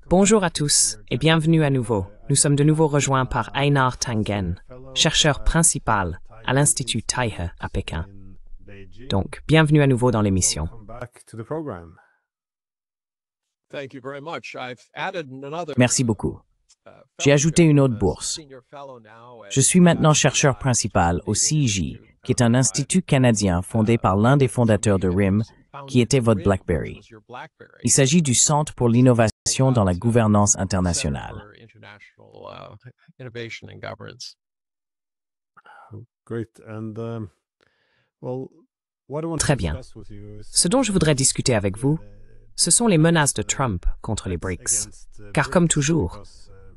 Bonjour à tous et bienvenue à nouveau. Nous sommes de nouveau rejoints par Einar Tangen, chercheur principal à l'Institut Taihe à Pékin. Donc, bienvenue à nouveau dans l'émission. Merci beaucoup. J'ai ajouté une autre bourse. Je suis maintenant chercheur principal au CIJ, qui est un institut canadien fondé par l'un des fondateurs de RIM, qui était votre BlackBerry. Il s'agit du Centre pour l'innovation dans la gouvernance internationale. Très bien. Ce dont je voudrais discuter avec vous, ce sont les menaces de Trump contre les BRICS. Car comme toujours,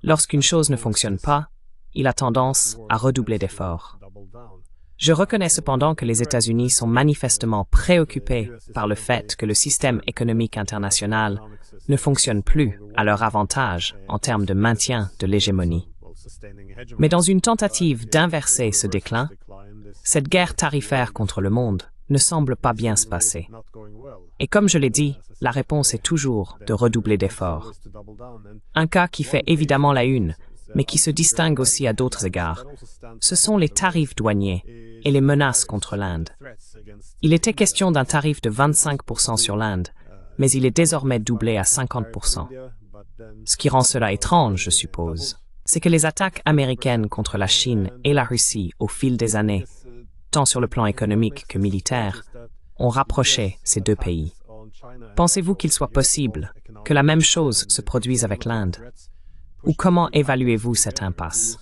lorsqu'une chose ne fonctionne pas, il a tendance à redoubler d'efforts. Je reconnais cependant que les États-Unis sont manifestement préoccupés par le fait que le système économique international ne fonctionne plus à leur avantage en termes de maintien de l'hégémonie. Mais dans une tentative d'inverser ce déclin, cette guerre tarifaire contre le monde ne semble pas bien se passer. Et comme je l'ai dit, la réponse est toujours de redoubler d'efforts. Un cas qui fait évidemment la une, mais qui se distingue aussi à d'autres égards, ce sont les tarifs douaniers et les menaces contre l'Inde. Il était question d'un tarif de 25% sur l'Inde, mais il est désormais doublé à 50%. Ce qui rend cela étrange, je suppose, c'est que les attaques américaines contre la Chine et la Russie au fil des années, tant sur le plan économique que militaire, ont rapproché ces deux pays. Pensez-vous qu'il soit possible que la même chose se produise avec l'Inde? Ou comment évaluez-vous cette impasse?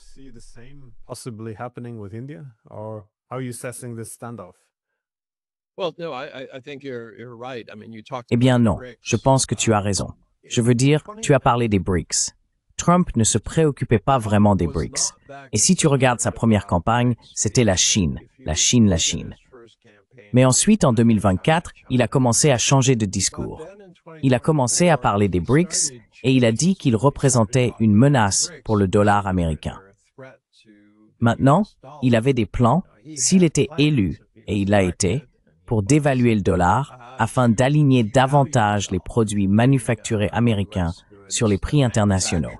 Eh bien non, je pense que tu as raison. Je veux dire, tu as parlé des BRICS. Trump ne se préoccupait pas vraiment des BRICS. Et si tu regardes sa première campagne, c'était la Chine, la Chine, la Chine. Mais ensuite, en 2024, il a commencé à changer de discours. Il a commencé à parler des BRICS et il a dit qu'il représentait une menace pour le dollar américain. Maintenant, il avait des plans, s'il était élu, et il l'a été, pour dévaluer le dollar afin d'aligner davantage les produits manufacturés américains sur les prix internationaux.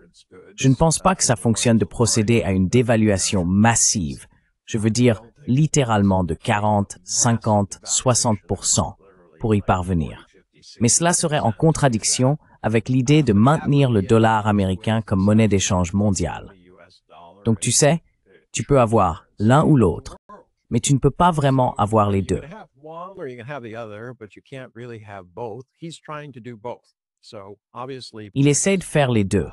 Je ne pense pas que ça fonctionne de procéder à une dévaluation massive. Je veux dire littéralement de 40, 50, 60% pour y parvenir. Mais cela serait en contradiction avec l'idée de maintenir le dollar américain comme monnaie d'échange mondiale. Donc tu sais, tu peux avoir l'un ou l'autre, mais tu ne peux pas vraiment avoir les deux. Il essaie de faire les deux.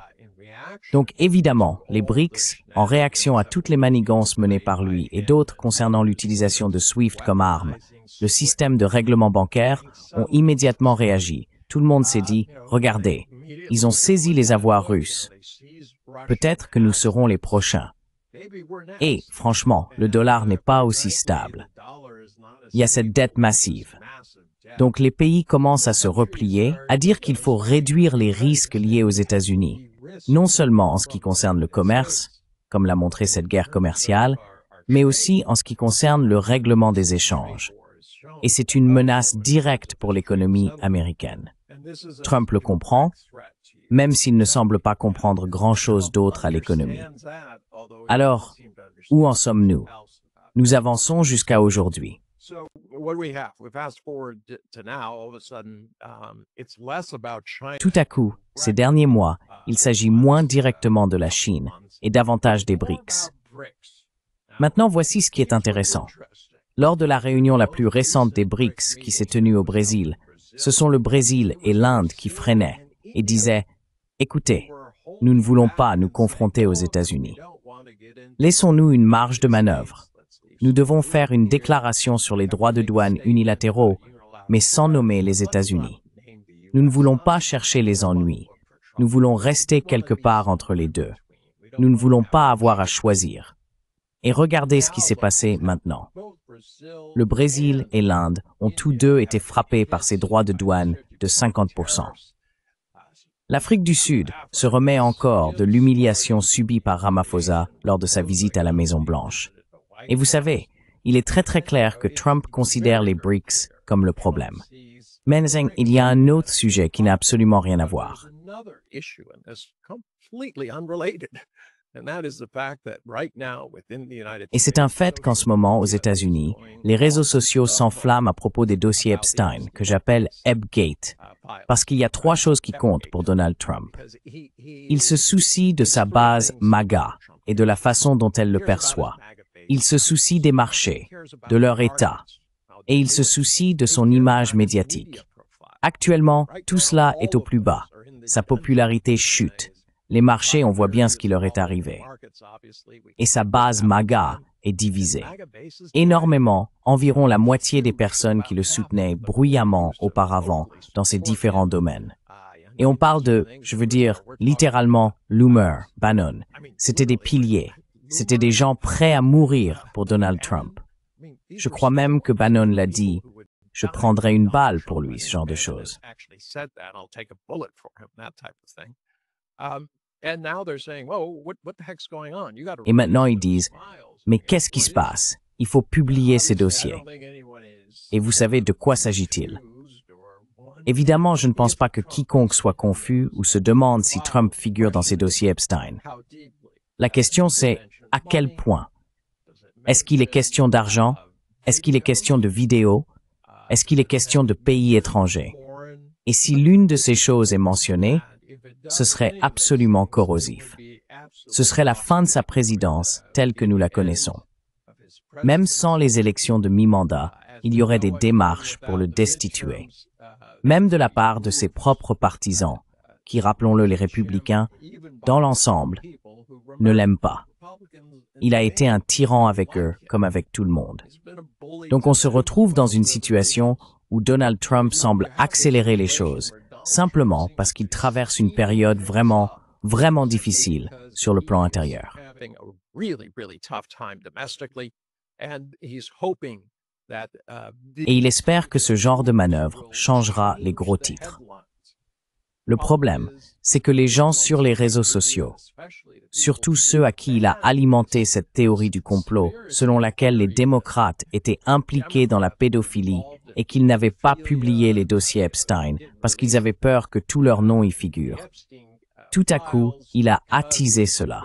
Donc évidemment, les BRICS, en réaction à toutes les manigances menées par lui et d'autres concernant l'utilisation de SWIFT comme arme, le système de règlement bancaire, ont immédiatement réagi. Tout le monde s'est dit, regardez, ils ont saisi les avoirs russes. Peut-être que nous serons les prochains. Et, franchement, le dollar n'est pas aussi stable. Il y a cette dette massive. Donc les pays commencent à se replier, à dire qu'il faut réduire les risques liés aux États-Unis, non seulement en ce qui concerne le commerce, comme l'a montré cette guerre commerciale, mais aussi en ce qui concerne le règlement des échanges. Et c'est une menace directe pour l'économie américaine. Trump le comprend, même s'il ne semble pas comprendre grand-chose d'autre à l'économie. Alors, où en sommes-nous? Nous avançons jusqu'à aujourd'hui. Tout à coup, ces derniers mois, il s'agit moins directement de la Chine et davantage des BRICS. Maintenant, voici ce qui est intéressant. Lors de la réunion la plus récente des BRICS qui s'est tenue au Brésil, ce sont le Brésil et l'Inde qui freinaient et disaient « Écoutez, nous ne voulons pas nous confronter aux États-Unis. Laissons-nous une marge de manœuvre. Nous devons faire une déclaration sur les droits de douane unilatéraux, mais sans nommer les États-Unis. Nous ne voulons pas chercher les ennuis. Nous voulons rester quelque part entre les deux. Nous ne voulons pas avoir à choisir. » Et regardez ce qui s'est passé maintenant. Le Brésil et l'Inde ont tous deux été frappés par ces droits de douane de 50%. L'Afrique du Sud se remet encore de l'humiliation subie par Ramaphosa lors de sa visite à la Maison-Blanche. Et vous savez, il est très clair que Trump considère les BRICS comme le problème. Mais il y a un autre sujet qui n'a absolument rien à voir. another issue, and it's completely unrelated. And that is the fact that right now within the United States. Et c'est un fait qu'en ce moment, aux États-Unis, les réseaux sociaux s'enflamment à propos des dossiers Epstein, que j'appelle Epgate, parce qu'il y a trois choses qui comptent pour Donald Trump. Il se soucie de sa base MAGA et de la façon dont elle le perçoit. Il se soucie des marchés, de leur état, et il se soucie de son image médiatique. Actuellement, tout cela est au plus bas. Sa popularité chute. Les marchés, on voit bien ce qui leur est arrivé. Et sa base MAGA est divisée. Énormément, environ la moitié des personnes qui le soutenaient bruyamment auparavant dans ces différents domaines. Et on parle de, je veux dire, littéralement, Loomer, Bannon. C'était des piliers. C'était des gens prêts à mourir pour Donald Trump. Je crois même que Bannon l'a dit. Je prendrais une balle pour lui, ce genre de choses. Et maintenant, ils disent, mais qu'est-ce qui se passe? Il faut publier ces dossiers. Et vous savez de quoi s'agit-il? Évidemment, je ne pense pas que quiconque soit confus ou se demande si Trump figure dans ces dossiers Epstein. La question c'est, à quel point? Est-ce qu'il est question d'argent? Est-ce qu'il est question de vidéos? Est-ce qu'il est question de pays étrangers? Et si l'une de ces choses est mentionnée, ce serait absolument corrosif. Ce serait la fin de sa présidence telle que nous la connaissons. Même sans les élections de mi-mandat, il y aurait des démarches pour le destituer. Même de la part de ses propres partisans, qui, rappelons-le, les républicains, dans l'ensemble, ne l'aiment pas. Il a été un tyran avec eux, comme avec tout le monde. Donc on se retrouve dans une situation où Donald Trump semble accélérer les choses, simplement parce qu'il traverse une période vraiment, vraiment difficile sur le plan intérieur. Et il espère que ce genre de manœuvre changera les gros titres. Le problème, c'est que les gens sur les réseaux sociaux, surtout ceux à qui il a alimenté cette théorie du complot selon laquelle les démocrates étaient impliqués dans la pédophilie et qu'ils n'avaient pas publié les dossiers Epstein parce qu'ils avaient peur que tout leur nom y figure. Tout à coup, il a attisé cela.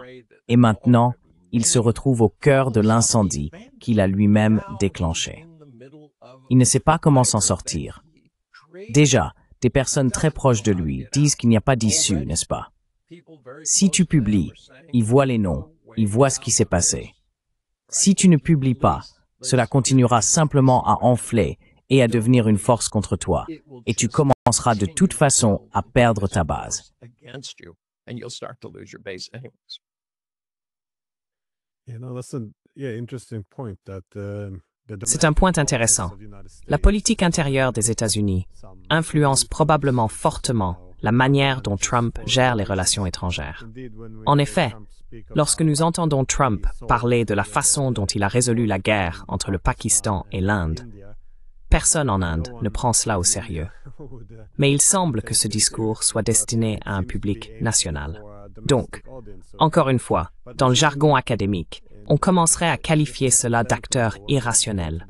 Et maintenant, il se retrouve au cœur de l'incendie qu'il a lui-même déclenché. Il ne sait pas comment s'en sortir. Déjà, des personnes très proches de lui disent qu'il n'y a pas d'issue, n'est-ce pas? Si tu publies, il voit les noms, il voit ce qui s'est passé. Si tu ne publies pas, cela continuera simplement à enfler et à devenir une force contre toi, et tu commenceras de toute façon à perdre ta base. C'est un point intéressant. La politique intérieure des États-Unis influence probablement fortement la manière dont Trump gère les relations étrangères. En effet, lorsque nous entendons Trump parler de la façon dont il a résolu la guerre entre le Pakistan et l'Inde, personne en Inde ne prend cela au sérieux. Mais il semble que ce discours soit destiné à un public national. Donc, encore une fois, dans le jargon académique, on commencerait à qualifier cela d'acteur irrationnel.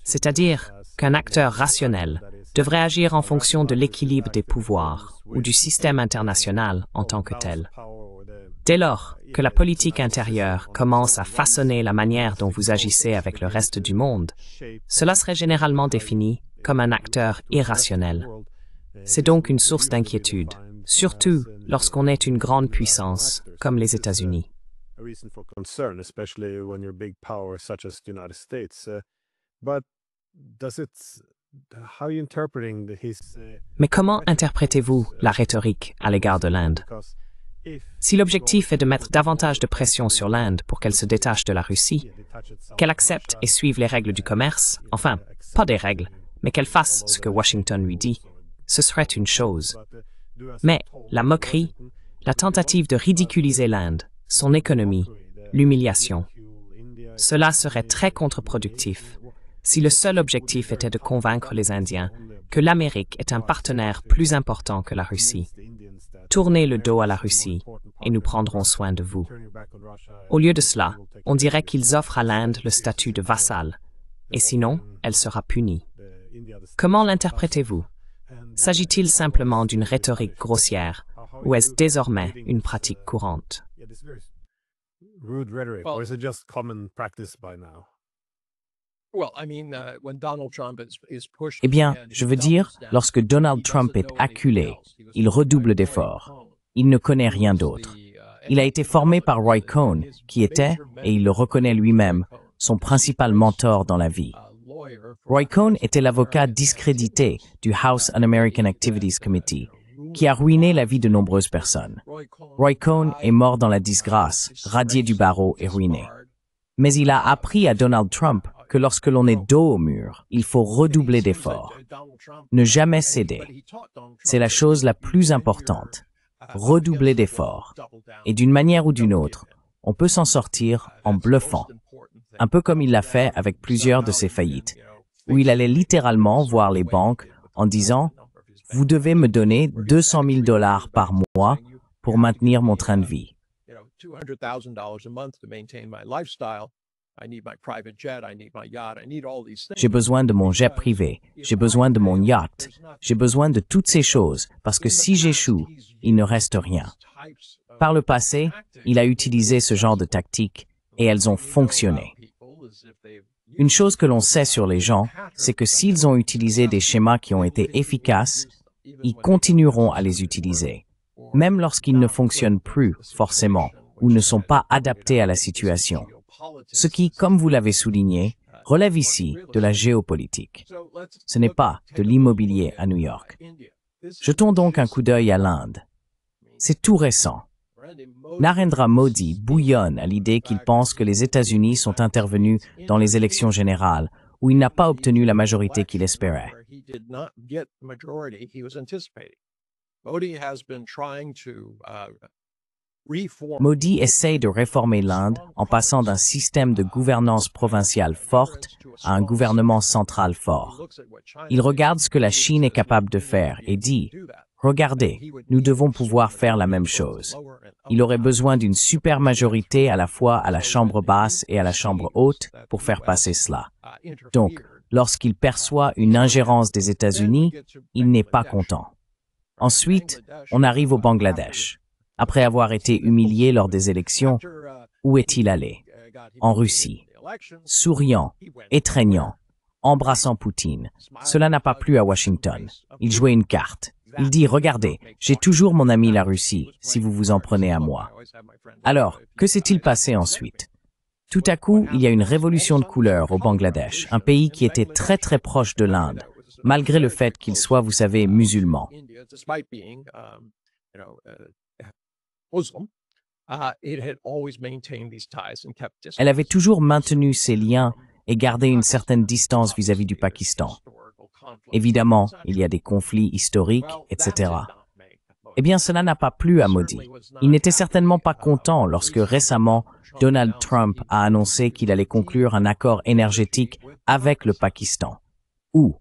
C'est-à-dire qu'un acteur rationnel devrait agir en fonction de l'équilibre des pouvoirs ou du système international en tant que tel. Dès lors que la politique intérieure commence à façonner la manière dont vous agissez avec le reste du monde, cela serait généralement défini comme un acteur irrationnel. C'est donc une source d'inquiétude, surtout lorsqu'on est une grande puissance comme les États-Unis. Mais comment interprétez-vous la rhétorique à l'égard de l'Inde? Si l'objectif est de mettre davantage de pression sur l'Inde pour qu'elle se détache de la Russie, qu'elle accepte et suive les règles du commerce, enfin, pas des règles, mais qu'elle fasse ce que Washington lui dit, ce serait une chose. Mais la moquerie, la tentative de ridiculiser l'Inde, son économie, l'humiliation, cela serait très contre-productif si le seul objectif était de convaincre les Indiens que l'Amérique est un partenaire plus important que la Russie. Tournez le dos à la Russie et nous prendrons soin de vous. Au lieu de cela, on dirait qu'ils offrent à l'Inde le statut de vassal, et sinon, elle sera punie. Comment l'interprétez-vous? S'agit-il simplement d'une rhétorique grossière ou est-ce désormais une pratique courante? Rude rhetoric, Well- or is it just common practice by now? Eh bien, je veux dire, lorsque Donald Trump est acculé, il redouble d'efforts. Il ne connaît rien d'autre. Il a été formé par Roy Cohn, qui était, et il le reconnaît lui-même, son principal mentor dans la vie. Roy Cohn était l'avocat discrédité du House Un-American Activities Committee, qui a ruiné la vie de nombreuses personnes. Roy Cohn est mort dans la disgrâce, radié du barreau et ruiné. Mais il a appris à Donald Trump que lorsque l'on est dos au mur, il faut redoubler d'efforts. Ne jamais céder. C'est la chose la plus importante. Redoubler d'efforts. Et d'une manière ou d'une autre, on peut s'en sortir en bluffant. Un peu comme il l'a fait avec plusieurs de ses faillites, où il allait littéralement voir les banques en disant « Vous devez me donner 200 000 $ par mois pour maintenir mon train de vie. » J'ai besoin de mon jet privé, j'ai besoin de mon yacht, j'ai besoin de toutes ces choses, parce que si j'échoue, il ne reste rien. Par le passé, il a utilisé ce genre de tactiques et elles ont fonctionné. Une chose que l'on sait sur les gens, c'est que s'ils ont utilisé des schémas qui ont été efficaces, ils continueront à les utiliser, même lorsqu'ils ne fonctionnent plus, forcément, ou ne sont pas adaptés à la situation. Ce qui, comme vous l'avez souligné, relève ici de la géopolitique. Ce n'est pas de l'immobilier à New York. Jetons donc un coup d'œil à l'Inde. C'est tout récent. Narendra Modi bouillonne à l'idée qu'il pense que les États-Unis sont intervenus dans les élections générales, où il n'a pas obtenu la majorité qu'il espérait. Modi essaye de réformer l'Inde en passant d'un système de gouvernance provinciale forte à un gouvernement central fort. Il regarde ce que la Chine est capable de faire et dit « Regardez, nous devons pouvoir faire la même chose ». Il aurait besoin d'une super majorité à la fois à la Chambre basse et à la Chambre haute pour faire passer cela. Donc, lorsqu'il perçoit une ingérence des États-Unis, il n'est pas content. Ensuite, on arrive au Bangladesh. Après avoir été humilié lors des élections, où est-il allé? En Russie. Souriant, étreignant, embrassant Poutine. Cela n'a pas plu à Washington. Il jouait une carte. Il dit « Regardez, j'ai toujours mon ami la Russie, si vous vous en prenez à moi. » Alors, que s'est-il passé ensuite? Tout à coup, il y a une révolution de couleurs au Bangladesh, un pays qui était très très proche de l'Inde, malgré le fait qu'il soit, vous savez, musulman. Elle avait toujours maintenu ses liens et gardé une certaine distance vis-à-vis du Pakistan. Évidemment, il y a des conflits historiques, etc. Eh bien, cela n'a pas plu à Modi. Il n'était certainement pas content lorsque récemment, Donald Trump a annoncé qu'il allait conclure un accord énergétique avec le Pakistan. Où?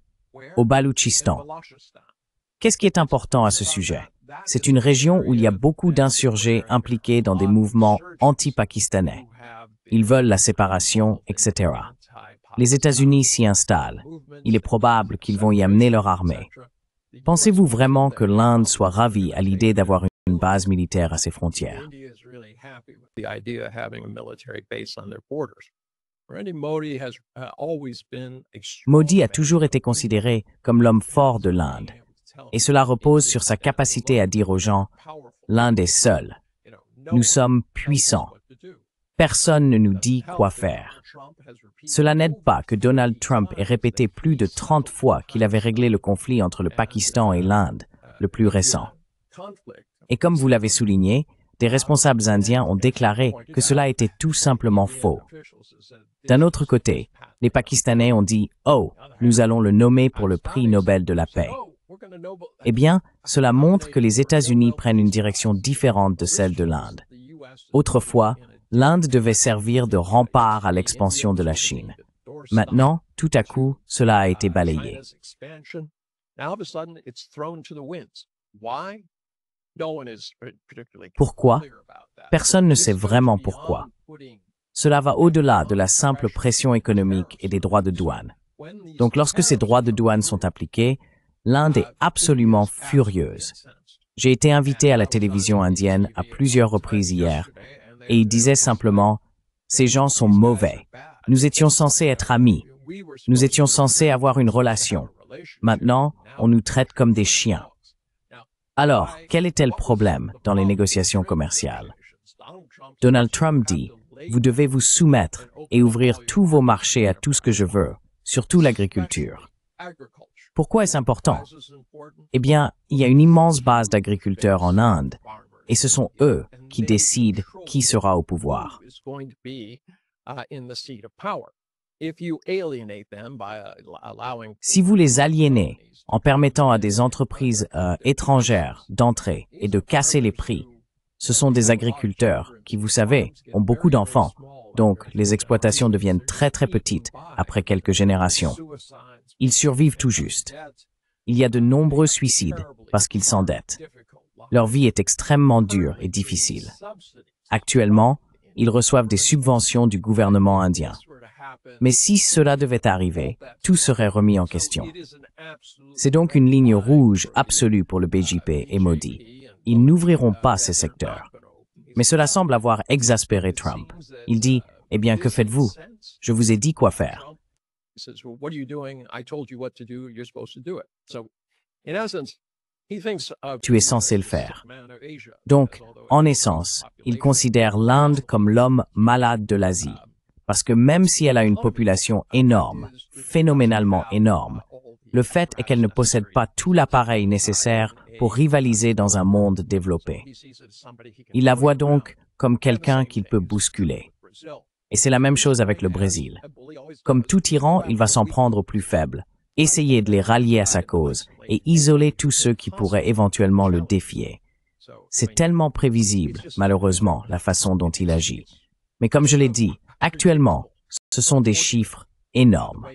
Au Baloutchistan. Qu'est-ce qui est important à ce sujet? C'est une région où il y a beaucoup d'insurgés impliqués dans des mouvements anti-pakistanais. Ils veulent la séparation, etc. Les États-Unis s'y installent. Il est probable qu'ils vont y amener leur armée. Pensez-vous vraiment que l'Inde soit ravie à l'idée d'avoir une base militaire à ses frontières? Modi a toujours été considéré comme l'homme fort de l'Inde. Et cela repose sur sa capacité à dire aux gens « L'Inde est seule. Nous sommes puissants. Personne ne nous dit quoi faire. » Cela n'aide pas que Donald Trump ait répété plus de 30 fois qu'il avait réglé le conflit entre le Pakistan et l'Inde, le plus récent. Et comme vous l'avez souligné, des responsables indiens ont déclaré que cela était tout simplement faux. D'un autre côté, les Pakistanais ont dit « Oh, nous allons le nommer pour le prix Nobel de la paix. » Eh bien, cela montre que les États-Unis prennent une direction différente de celle de l'Inde. Autrefois, l'Inde devait servir de rempart à l'expansion de la Chine. Maintenant, tout à coup, cela a été balayé. Pourquoi? Personne ne sait vraiment pourquoi. Cela va au-delà de la simple pression économique et des droits de douane. Donc lorsque ces droits de douane sont appliqués, l'Inde est absolument furieuse. J'ai été invité à la télévision indienne à plusieurs reprises hier et ils disaient simplement « Ces gens sont mauvais. Nous étions censés être amis. Nous étions censés avoir une relation. Maintenant, on nous traite comme des chiens. » Alors, quel était le problème dans les négociations commerciales? Donald Trump dit « Vous devez vous soumettre et ouvrir tous vos marchés à tout ce que je veux, surtout l'agriculture. » Pourquoi est-ce important? Eh bien, il y a une immense base d'agriculteurs en Inde, et ce sont eux qui décident qui sera au pouvoir. Si vous les aliénez en permettant à des entreprises étrangères d'entrer et de casser les prix, ce sont des agriculteurs qui, vous savez, ont beaucoup d'enfants, donc les exploitations deviennent très très petites après quelques générations. Ils survivent tout juste. Il y a de nombreux suicides parce qu'ils s'endettent. Leur vie est extrêmement dure et difficile. Actuellement, ils reçoivent des subventions du gouvernement indien. Mais si cela devait arriver, tout serait remis en question. C'est donc une ligne rouge absolue pour le BJP et Modi. Ils n'ouvriront pas ces secteurs. Mais cela semble avoir exaspéré Trump. Il dit, « Eh bien, que faites-vous? Je vous ai dit quoi faire. » Tu es censé le faire. Donc, en essence, il considère l'Inde comme l'homme malade de l'Asie. Parce que même si elle a une population énorme, phénoménalement énorme, le fait est qu'elle ne possède pas tout l'appareil nécessaire pour rivaliser dans un monde développé. Il la voit donc comme quelqu'un qu'il peut bousculer. Et c'est la même chose avec le Brésil. Comme tout tyran, il va s'en prendre aux plus faibles, essayer de les rallier à sa cause et isoler tous ceux qui pourraient éventuellement le défier. C'est tellement prévisible, malheureusement, la façon dont il agit. Mais comme je l'ai dit, actuellement, ce sont des chiffres énormes.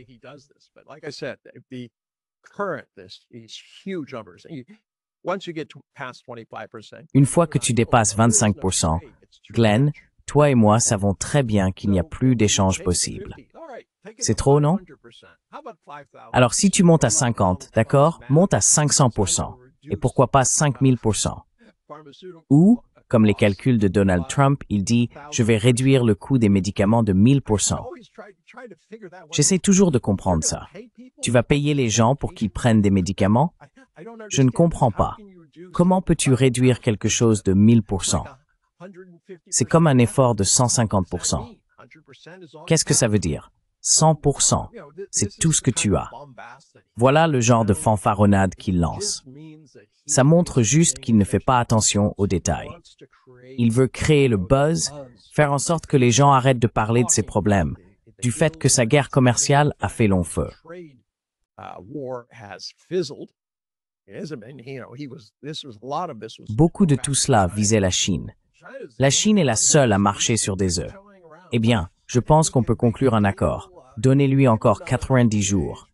Une fois que tu dépasses 25%, Glenn, toi et moi savons très bien qu'il n'y a plus d'échange possible. C'est trop, non? Alors si tu montes à 50, d'accord, monte à 500%. Et pourquoi pas 5000%? Ou, comme les calculs de Donald Trump, il dit « Je vais réduire le coût des médicaments de 1000%. » J'essaie toujours de comprendre ça. Tu vas payer les gens pour qu'ils prennent des médicaments? Je ne comprends pas. Comment peux-tu réduire quelque chose de 1000%? C'est comme un effort de 150%. Qu'est-ce que ça veut dire? 100%. C'est tout ce que tu as. Voilà le genre de fanfaronnade qu'il lance. Ça montre juste qu'il ne fait pas attention aux détails. Il veut créer le buzz, faire en sorte que les gens arrêtent de parler de ses problèmes, du fait que sa guerre commerciale a fait long feu. Beaucoup de tout cela visait la Chine. La Chine est la seule à marcher sur des œufs. Eh bien, je pense qu'on peut conclure un accord. Donnez-lui encore 90 jours.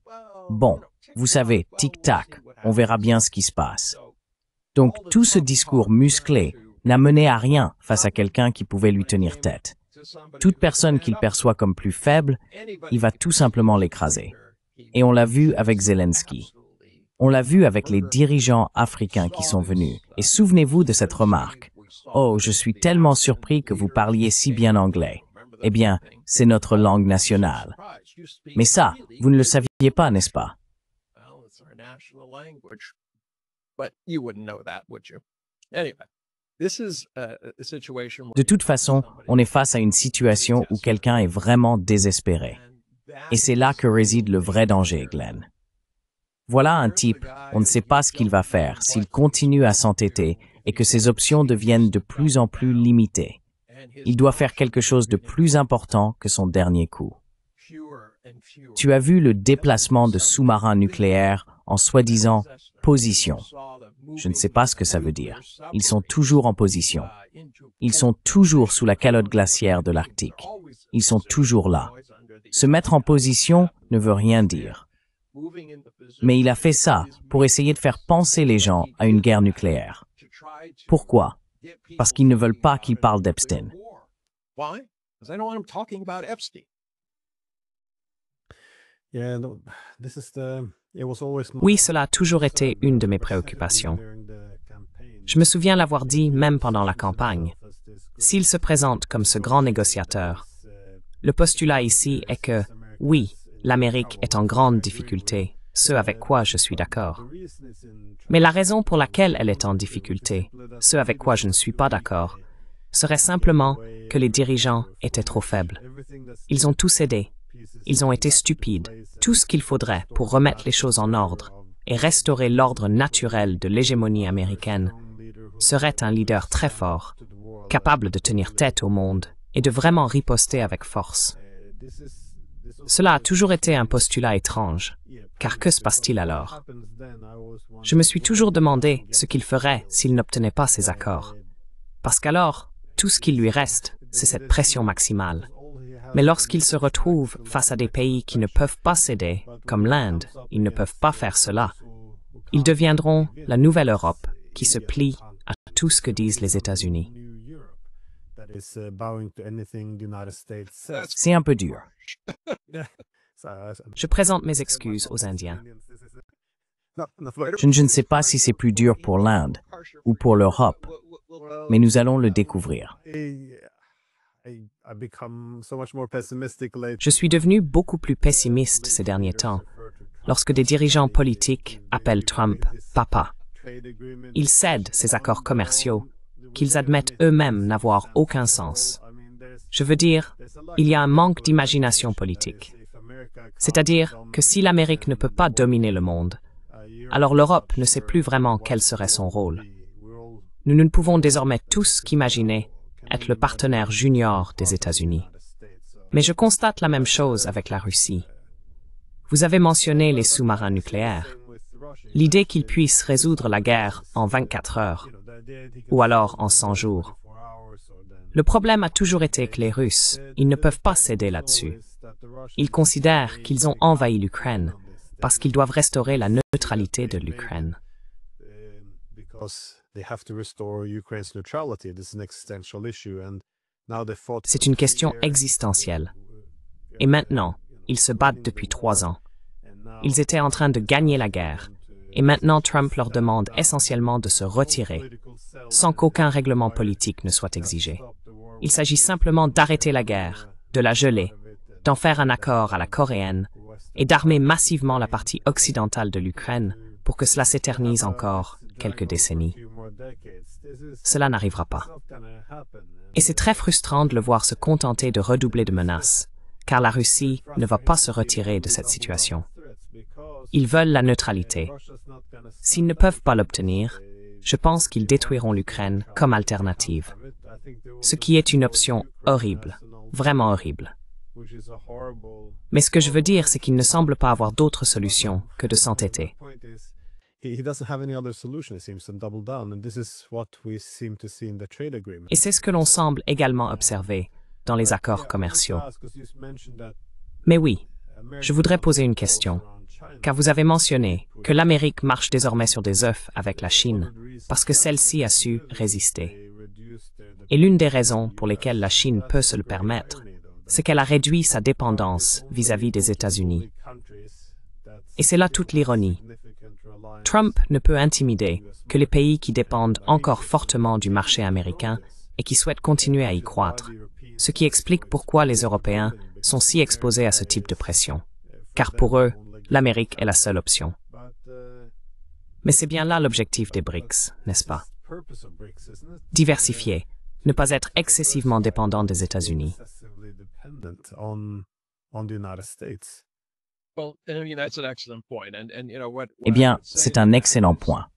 Bon, vous savez, tic-tac, on verra bien ce qui se passe. Donc, tout ce discours musclé n'a mené à rien face à quelqu'un qui pouvait lui tenir tête. Toute personne qu'il perçoit comme plus faible, il va tout simplement l'écraser. Et on l'a vu avec Zelensky. On l'a vu avec les dirigeants africains qui sont venus. Et souvenez-vous de cette remarque. « Oh, je suis tellement surpris que vous parliez si bien anglais. » Eh bien, c'est notre langue nationale. Mais ça, vous ne le saviez pas, n'est-ce pas? De toute façon, on est face à une situation où quelqu'un est vraiment désespéré. Et c'est là que réside le vrai danger, Glenn. Voilà un type, on ne sait pas ce qu'il va faire s'il continue à s'entêter et que ses options deviennent de plus en plus limitées. Il doit faire quelque chose de plus important que son dernier coup. Tu as vu le déplacement de sous-marins nucléaires en soi-disant position. Je ne sais pas ce que ça veut dire. Ils sont toujours en position. Ils sont toujours sous la calotte glaciaire de l'Arctique. Ils sont toujours là. Se mettre en position ne veut rien dire. Mais il a fait ça pour essayer de faire penser les gens à une guerre nucléaire. Pourquoi? Parce qu'ils ne veulent pas qu'il parle d'Epstein. Oui, cela a toujours été une de mes préoccupations. Je me souviens l'avoir dit même pendant la campagne. S'il se présente comme ce grand négociateur, le postulat ici est que, oui, l'Amérique est en grande difficulté, ce avec quoi je suis d'accord. Mais la raison pour laquelle elle est en difficulté, ce avec quoi je ne suis pas d'accord, serait simplement que les dirigeants étaient trop faibles. Ils ont tout cédé. Ils ont été stupides. Tout ce qu'il faudrait pour remettre les choses en ordre et restaurer l'ordre naturel de l'hégémonie américaine serait un leader très fort, capable de tenir tête au monde et de vraiment riposter avec force. Cela a toujours été un postulat étrange, car que se passe-t-il alors? Je me suis toujours demandé ce qu'il ferait s'il n'obtenait pas ces accords. Parce qu'alors, tout ce qu'il lui reste, c'est cette pression maximale. Mais lorsqu'il se retrouve face à des pays qui ne peuvent pas céder, comme l'Inde, ils ne peuvent pas faire cela, ils deviendront la nouvelle Europe qui se plie à tout ce que disent les États-Unis. C'est un peu dur. Je présente mes excuses aux Indiens. Je ne sais pas si c'est plus dur pour l'Inde ou pour l'Europe, mais nous allons le découvrir. Je suis devenu beaucoup plus pessimiste ces derniers temps lorsque des dirigeants politiques appellent Trump « papa ». Ils cèdent ces accords commerciaux qu'ils admettent eux-mêmes n'avoir aucun sens. Je veux dire, il y a un manque d'imagination politique. C'est-à-dire que si l'Amérique ne peut pas dominer le monde, alors l'Europe ne sait plus vraiment quel serait son rôle. Nous ne pouvons désormais tous qu'imaginer être le partenaire junior des États-Unis. Mais je constate la même chose avec la Russie. Vous avez mentionné les sous-marins nucléaires. L'idée qu'ils puissent résoudre la guerre en 24 heures, ou alors en 100 jours. Le problème a toujours été que les Russes, ils ne peuvent pas céder là-dessus. Ils considèrent qu'ils ont envahi l'Ukraine parce qu'ils doivent restaurer la neutralité de l'Ukraine. C'est une question existentielle. Et maintenant, ils se battent depuis 3 ans. Ils étaient en train de gagner la guerre. Et maintenant, Trump leur demande essentiellement de se retirer, sans qu'aucun règlement politique ne soit exigé. Il s'agit simplement d'arrêter la guerre, de la geler, d'en faire un accord à la coréenne et d'armer massivement la partie occidentale de l'Ukraine pour que cela s'éternise encore quelques décennies. Cela n'arrivera pas. Et c'est très frustrant de le voir se contenter de redoubler de menaces, car la Russie ne va pas se retirer de cette situation. Ils veulent la neutralité. S'ils ne peuvent pas l'obtenir, je pense qu'ils détruiront l'Ukraine comme alternative. Ce qui est une option horrible, vraiment horrible. Mais ce que je veux dire, c'est qu'il ne semble pas avoir d'autre solution que de s'entêter. Et c'est ce que l'on semble également observer dans les accords commerciaux. Mais oui, je voudrais poser une question, car vous avez mentionné que l'Amérique marche désormais sur des œufs avec la Chine, parce que celle-ci a su résister. Et l'une des raisons pour lesquelles la Chine peut se le permettre, c'est qu'elle a réduit sa dépendance vis-à-vis des États-Unis. Et c'est là toute l'ironie. Trump ne peut intimider que les pays qui dépendent encore fortement du marché américain et qui souhaitent continuer à y croître, ce qui explique pourquoi les Européens sont si exposés à ce type de pression. Car pour eux, l'Amérique est la seule option. Mais c'est bien là l'objectif des BRICS, n'est-ce pas? Diversifier, ne pas être excessivement dépendant des États-Unis. Eh bien, c'est un excellent point.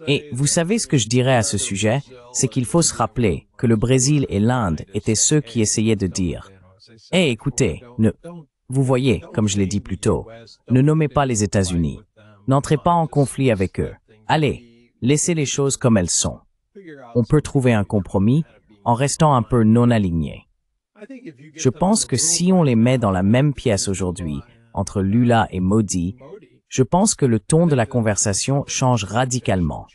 Et vous savez ce que je dirais à ce sujet, c'est qu'il faut se rappeler que le Brésil et l'Inde étaient ceux qui essayaient de dire « Hey, écoutez, vous voyez, comme je l'ai dit plus tôt, ne nommez pas les États-Unis, n'entrez pas en conflit avec eux, allez, laissez les choses comme elles sont. On peut trouver un compromis en restant un peu non aligné. » Je pense que si on les met dans la même pièce aujourd'hui, entre Lula et Modi, je pense que le ton de la conversation change radicalement.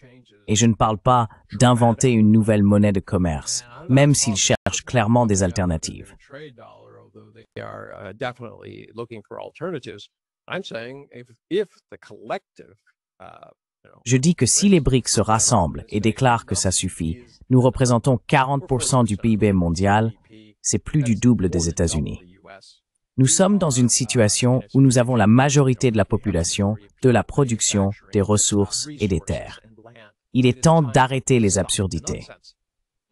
Et je ne parle pas d'inventer une nouvelle monnaie de commerce, même s'ils cherchent clairement des alternatives. Je dis que si les BRICS se rassemblent et déclarent que ça suffit, nous représentons 40% du PIB mondial, c'est plus du double des États-Unis. Nous sommes dans une situation où nous avons la majorité de la population, de la production, des ressources et des terres. Il est temps d'arrêter les absurdités.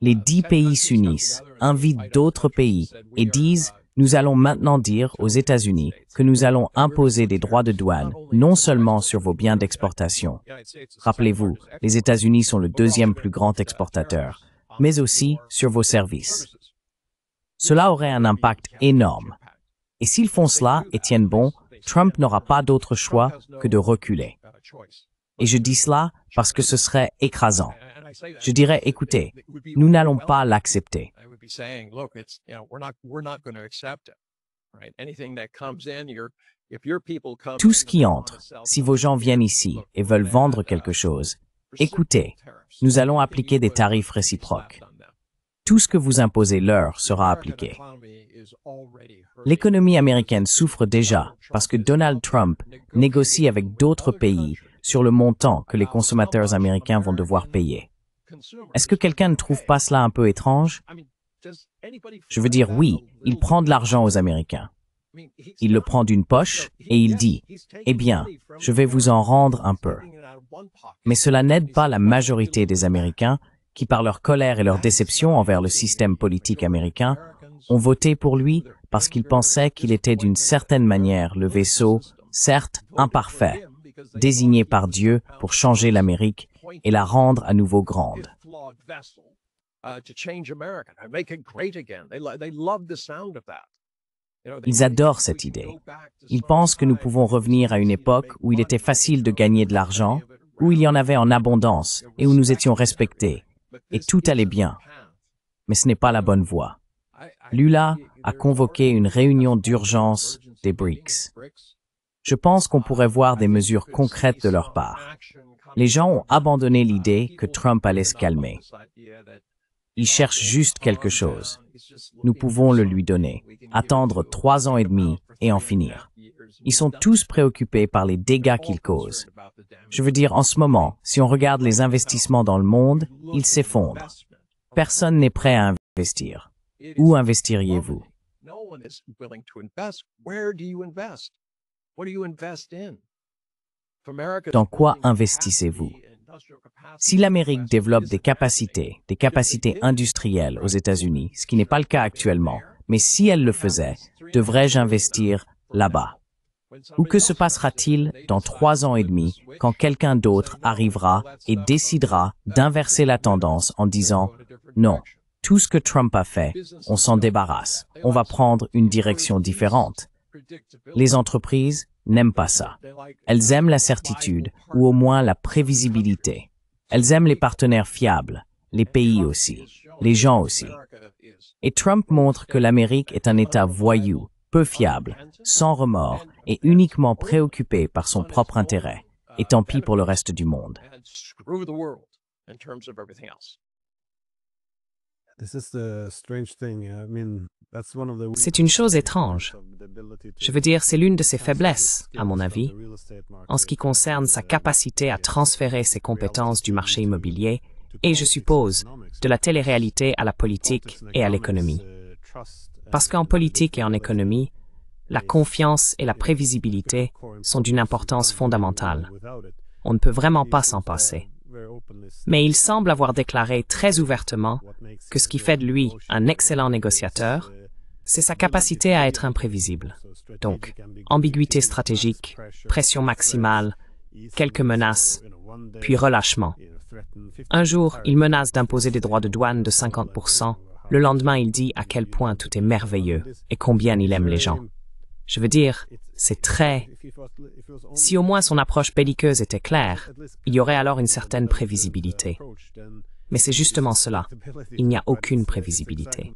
Les 10 pays s'unissent, invitent d'autres pays et disent « Nous allons maintenant dire aux États-Unis que nous allons imposer des droits de douane non seulement sur vos biens d'exportation. Rappelez-vous, les États-Unis sont le deuxième plus grand exportateur, mais aussi sur vos services. Cela aurait un impact énorme. Et s'ils font cela et tiennent bon, Trump n'aura pas d'autre choix que de reculer. Et je dis cela parce que ce serait écrasant. Je dirais, écoutez, nous n'allons pas l'accepter. Tout ce qui entre, si vos gens viennent ici et veulent vendre quelque chose, écoutez, nous allons appliquer des tarifs réciproques. Tout ce que vous imposez leur sera appliqué. L'économie américaine souffre déjà parce que Donald Trump négocie avec d'autres pays sur le montant que les consommateurs américains vont devoir payer. Est-ce que quelqu'un ne trouve pas cela un peu étrange? Je veux dire, oui, il prend de l'argent aux Américains. Il le prend d'une poche et il dit, « Eh bien, je vais vous en rendre un peu. » Mais cela n'aide pas la majorité des Américains qui, par leur colère et leur déception envers le système politique américain, ont voté pour lui parce qu'ils pensaient qu'il était d'une certaine manière le vaisseau, certes imparfait, désigné par Dieu pour changer l'Amérique et la rendre à nouveau grande. Ils adorent cette idée. Ils pensent que nous pouvons revenir à une époque où il était facile de gagner de l'argent, où il y en avait en abondance et où nous étions respectés, et tout allait bien. Mais ce n'est pas la bonne voie. Lula a convoqué une réunion d'urgence des BRICS. Je pense qu'on pourrait voir des mesures concrètes de leur part. Les gens ont abandonné l'idée que Trump allait se calmer. Ils cherchent juste quelque chose. Nous pouvons le lui donner, attendre 3 ans et demi et en finir. Ils sont tous préoccupés par les dégâts qu'ils causent. Je veux dire, en ce moment, si on regarde les investissements dans le monde, ils s'effondrent. Personne n'est prêt à investir. Où investiriez-vous? Dans quoi investissez-vous? Si l'Amérique développe des capacités industrielles aux États-Unis, ce qui n'est pas le cas actuellement, mais si elle le faisait, devrais-je investir là-bas? Ou que se passera-t-il dans 3 ans et demi quand quelqu'un d'autre arrivera et décidera d'inverser la tendance en disant « Non, tout ce que Trump a fait, on s'en débarrasse, on va prendre une direction différente ». Les entreprises n'aiment pas ça. Elles aiment la certitude ou au moins la prévisibilité. Elles aiment les partenaires fiables, les pays aussi, les gens aussi. Et Trump montre que l'Amérique est un État voyou, peu fiable, sans remords et uniquement préoccupé par son propre intérêt. Et tant pis pour le reste du monde. C'est une chose étrange. Je veux dire, c'est l'une de ses faiblesses, à mon avis, en ce qui concerne sa capacité à transférer ses compétences du marché immobilier et, je suppose, de la télé-réalité à la politique et à l'économie. Parce qu'en politique et en économie, la confiance et la prévisibilité sont d'une importance fondamentale. On ne peut vraiment pas s'en passer. Mais il semble avoir déclaré très ouvertement que ce qui fait de lui un excellent négociateur, c'est sa capacité à être imprévisible. Donc, ambiguïté stratégique, pression maximale, quelques menaces, puis relâchement. Un jour, il menace d'imposer des droits de douane de 50%. Le lendemain, il dit à quel point tout est merveilleux et combien il aime les gens. Je veux dire, c'est très... Si au moins son approche belliqueuse était claire, il y aurait alors une certaine prévisibilité. Mais c'est justement cela. Il n'y a aucune prévisibilité.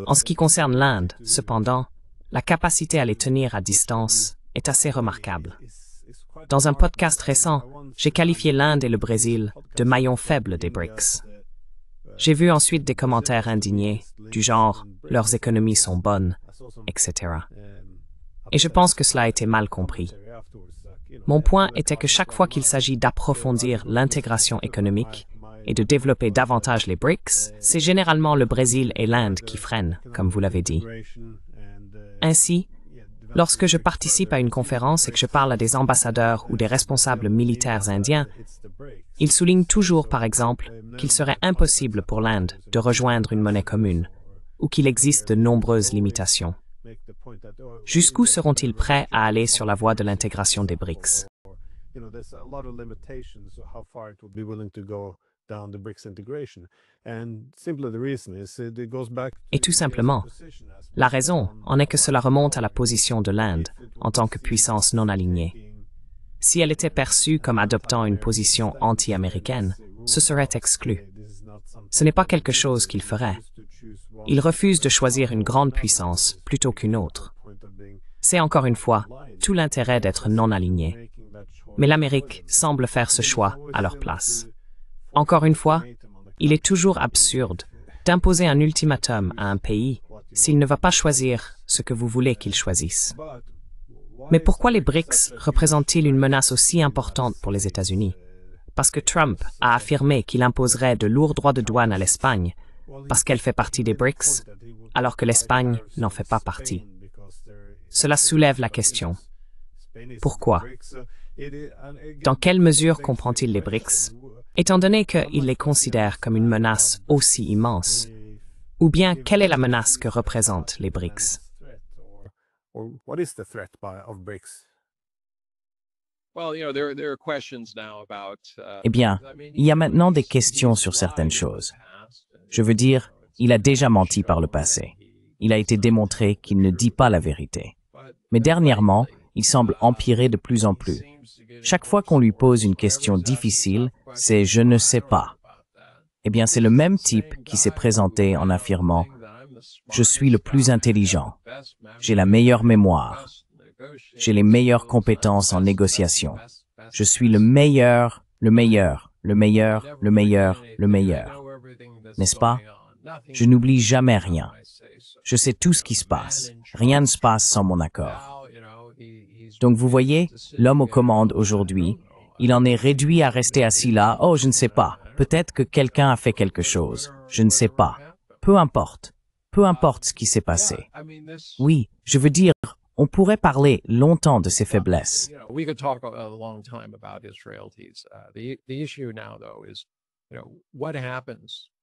En ce qui concerne l'Inde, cependant, la capacité à les tenir à distance est assez remarquable. Dans un podcast récent, j'ai qualifié l'Inde et le Brésil de maillons faibles des BRICS. J'ai vu ensuite des commentaires indignés, du genre « leurs économies sont bonnes », etc. Et je pense que cela a été mal compris. Mon point était que chaque fois qu'il s'agit d'approfondir l'intégration économique et de développer davantage les BRICS, c'est généralement le Brésil et l'Inde qui freinent, comme vous l'avez dit. Ainsi, lorsque je participe à une conférence et que je parle à des ambassadeurs ou des responsables militaires indiens, ils soulignent toujours, par exemple, qu'il serait impossible pour l'Inde de rejoindre une monnaie commune, ou qu'il existe de nombreuses limitations. Jusqu'où seront-ils prêts à aller sur la voie de l'intégration des BRICS? Et tout simplement, la raison en est que cela remonte à la position de l'Inde en tant que puissance non alignée. Si elle était perçue comme adoptant une position anti-américaine, ce serait exclu. Ce n'est pas quelque chose qu'il ferait. Il refuse de choisir une grande puissance plutôt qu'une autre. C'est encore une fois tout l'intérêt d'être non aligné. Mais l'Amérique semble faire ce choix à leur place. Encore une fois, il est toujours absurde d'imposer un ultimatum à un pays s'il ne va pas choisir ce que vous voulez qu'il choisisse. Mais pourquoi les BRICS représentent-ils une menace aussi importante pour les États-Unis? Parce que Trump a affirmé qu'il imposerait de lourds droits de douane à l'Espagne, parce qu'elle fait partie des BRICS, alors que l'Espagne n'en fait pas partie. Cela soulève la question. Pourquoi? Dans quelle mesure comprend-il les BRICS, étant donné qu'il les considère comme une menace aussi immense? Ou bien, quelle est la menace que représentent les BRICS? Eh bien, il y a maintenant des questions sur certaines choses. Je veux dire, il a déjà menti par le passé. Il a été démontré qu'il ne dit pas la vérité. Mais dernièrement, il semble empirer de plus en plus. Chaque fois qu'on lui pose une question difficile, c'est « je ne sais pas ». Eh bien, c'est le même type qui s'est présenté en affirmant « je suis le plus intelligent, j'ai la meilleure mémoire, j'ai les meilleures compétences en négociation, je suis le meilleur, le meilleur, le meilleur, le meilleur, le meilleur ». N'est-ce pas? Je n'oublie jamais rien. Je sais tout ce qui se passe. Rien ne se passe sans mon accord. Donc vous voyez, l'homme aux commandes aujourd'hui, il en est réduit à rester assis là. Oh, je ne sais pas. Peut-être que quelqu'un a fait quelque chose. Je ne sais pas. Peu importe. Peu importe ce qui s'est passé. Oui, je veux dire, on pourrait parler longtemps de ses faiblesses.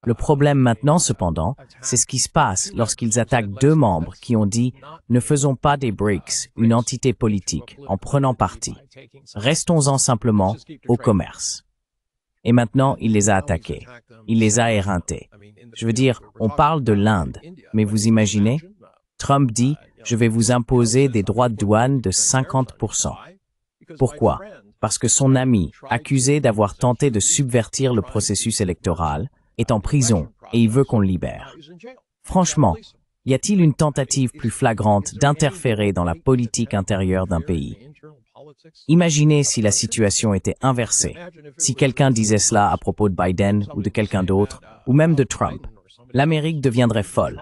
Le problème maintenant, cependant, c'est ce qui se passe lorsqu'ils attaquent deux membres qui ont dit « Ne faisons pas des BRICS une entité politique en prenant parti. Restons-en simplement au commerce. » Et maintenant, il les a attaqués. Il les a éreintés. Je veux dire, on parle de l'Inde, mais vous imaginez? Trump dit « Je vais vous imposer des droits de douane de 50%. » Pourquoi? Parce que son ami, accusé d'avoir tenté de subvertir le processus électoral, est en prison et il veut qu'on le libère. Franchement, y a-t-il une tentative plus flagrante d'interférer dans la politique intérieure d'un pays? Imaginez si la situation était inversée, si quelqu'un disait cela à propos de Biden ou de quelqu'un d'autre, ou même de Trump. L'Amérique deviendrait folle.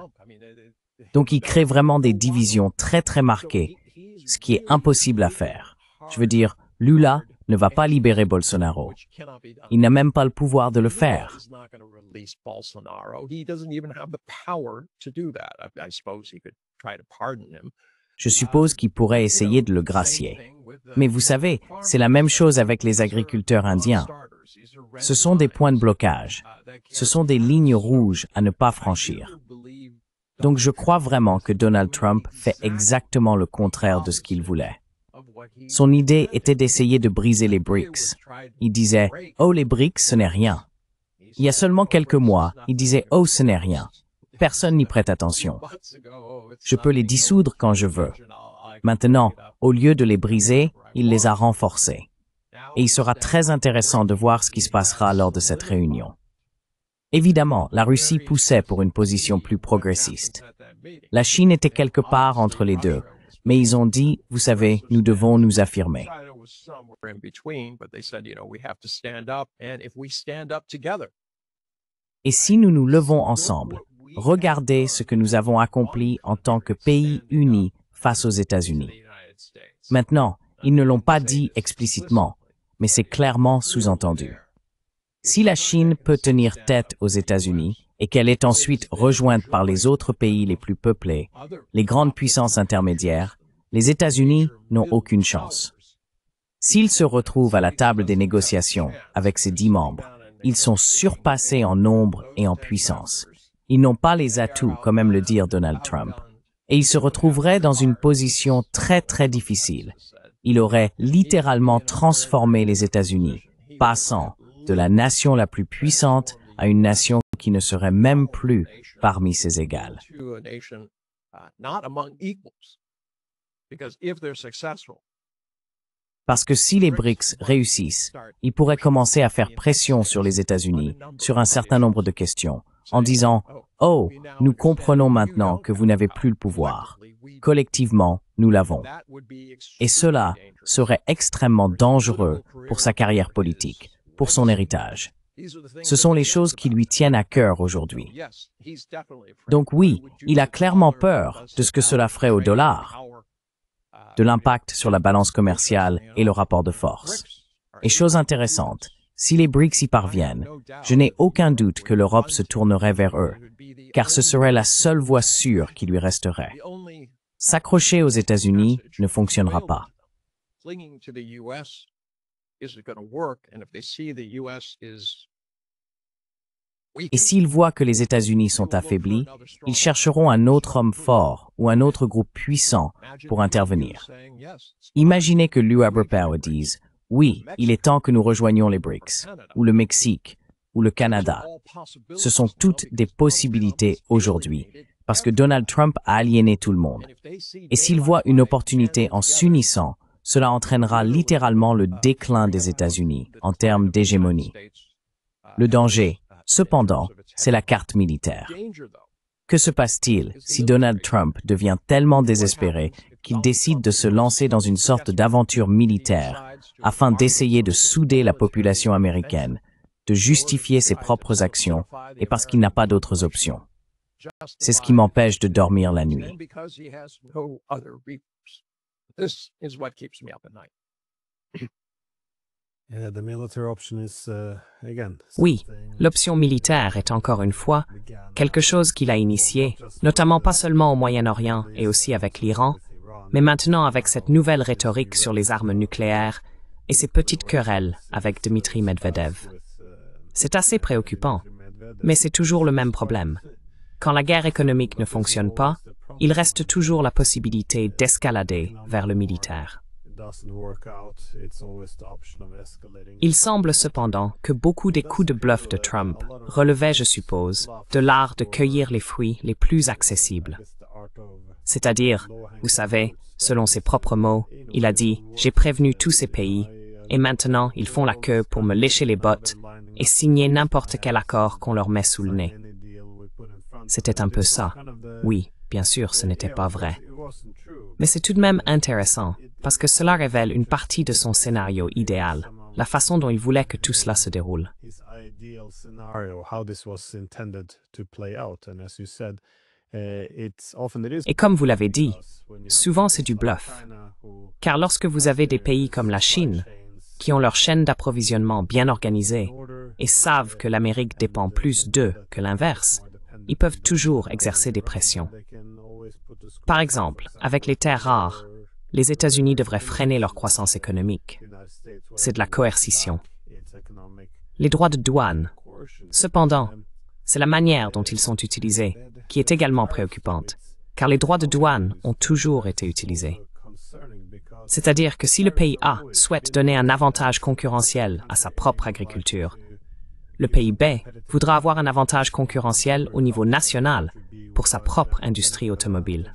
Donc il crée vraiment des divisions très très marquées, ce qui est impossible à faire. Je veux dire, Lula ne va pas libérer Bolsonaro. Il n'a même pas le pouvoir de le faire. Je suppose qu'il pourrait essayer de le gracier. Mais vous savez, c'est la même chose avec les agriculteurs indiens. Ce sont des points de blocage. Ce sont des lignes rouges à ne pas franchir. Donc je crois vraiment que Donald Trump fait exactement le contraire de ce qu'il voulait. Son idée était d'essayer de briser les BRICS. Il disait « Oh, les BRICS, ce n'est rien ». Il y a seulement quelques mois, il disait « Oh, ce n'est rien ». Personne n'y prête attention. Je peux les dissoudre quand je veux. Maintenant, au lieu de les briser, il les a renforcés. Et il sera très intéressant de voir ce qui se passera lors de cette réunion. Évidemment, la Russie poussait pour une position plus progressiste. La Chine était quelque part entre les deux. Mais ils ont dit, vous savez, nous devons nous affirmer. Et si nous nous levons ensemble, regardez ce que nous avons accompli en tant que pays unis face aux États-Unis. Maintenant, ils ne l'ont pas dit explicitement, mais c'est clairement sous-entendu. Si la Chine peut tenir tête aux États-Unis et qu'elle est ensuite rejointe par les autres pays les plus peuplés, les grandes puissances intermédiaires, les États-Unis n'ont aucune chance. S'ils se retrouvent à la table des négociations avec ces 10 membres, ils sont surpassés en nombre et en puissance. Ils n'ont pas les atouts, comme aime le dire Donald Trump. Et ils se retrouveraient dans une position très très difficile. Il aurait littéralement transformé les États-Unis, passant de la nation la plus puissante à une nation qui ne serait même plus parmi ses égales. Parce que si les BRICS réussissent, ils pourraient commencer à faire pression sur les États-Unis sur un certain nombre de questions, en disant « Oh, nous comprenons maintenant que vous n'avez plus le pouvoir. Collectivement, nous l'avons. » Et cela serait extrêmement dangereux pour sa carrière politique, pour son héritage. Ce sont les choses qui lui tiennent à cœur aujourd'hui. Donc oui, il a clairement peur de ce que cela ferait au dollar, de l'impact sur la balance commerciale et le rapport de force. Et chose intéressante, si les BRICS y parviennent, je n'ai aucun doute que l'Europe se tournerait vers eux, car ce serait la seule voie sûre qui lui resterait. S'accrocher aux États-Unis ne fonctionnera pas. Et s'ils voient que les États-Unis sont affaiblis, ils chercheront un autre homme fort ou un autre groupe puissant pour intervenir. Imaginez que Lew Aberpower dise « Oui, il est temps que nous rejoignions les BRICS, ou le Mexique, ou le Canada. » Ce sont toutes des possibilités aujourd'hui, parce que Donald Trump a aliéné tout le monde. Et s'il voit une opportunité en s'unissant, cela entraînera littéralement le déclin des États-Unis en termes d'hégémonie. Le danger, cependant, c'est la carte militaire. Que se passe-t-il si Donald Trump devient tellement désespéré qu'il décide de se lancer dans une sorte d'aventure militaire afin d'essayer de souder la population américaine, de justifier ses propres actions et parce qu'il n'a pas d'autres options? C'est ce qui m'empêche de dormir la nuit. Oui, l'option militaire est encore une fois quelque chose qu'il a initié, notamment pas seulement au Moyen-Orient et aussi avec l'Iran, mais maintenant avec cette nouvelle rhétorique sur les armes nucléaires et ces petites querelles avec Dmitri Medvedev. C'est assez préoccupant, mais c'est toujours le même problème. Quand la guerre économique ne fonctionne pas, il reste toujours la possibilité d'escalader vers le militaire. Il semble cependant que beaucoup des coups de bluff de Trump relevaient, je suppose, de l'art de cueillir les fruits les plus accessibles. C'est-à-dire, vous savez, selon ses propres mots, il a dit « J'ai prévenu tous ces pays, et maintenant ils font la queue pour me lécher les bottes et signer n'importe quel accord qu'on leur met sous le nez. » C'était un peu ça. Oui, bien sûr, ce n'était pas vrai. Mais c'est tout de même intéressant, parce que cela révèle une partie de son scénario idéal, la façon dont il voulait que tout cela se déroule. Et comme vous l'avez dit, souvent c'est du bluff. Car lorsque vous avez des pays comme la Chine, qui ont leur chaîne d'approvisionnement bien organisée et savent que l'Amérique dépend plus d'eux que l'inverse, ils peuvent toujours exercer des pressions. Par exemple, avec les terres rares, les États-Unis devraient freiner leur croissance économique. C'est de la coercition. Les droits de douane, cependant, c'est la manière dont ils sont utilisés qui est également préoccupante, car les droits de douane ont toujours été utilisés. C'est-à-dire que si le pays A souhaite donner un avantage concurrentiel à sa propre agriculture, le pays B voudra avoir un avantage concurrentiel au niveau national pour sa propre industrie automobile.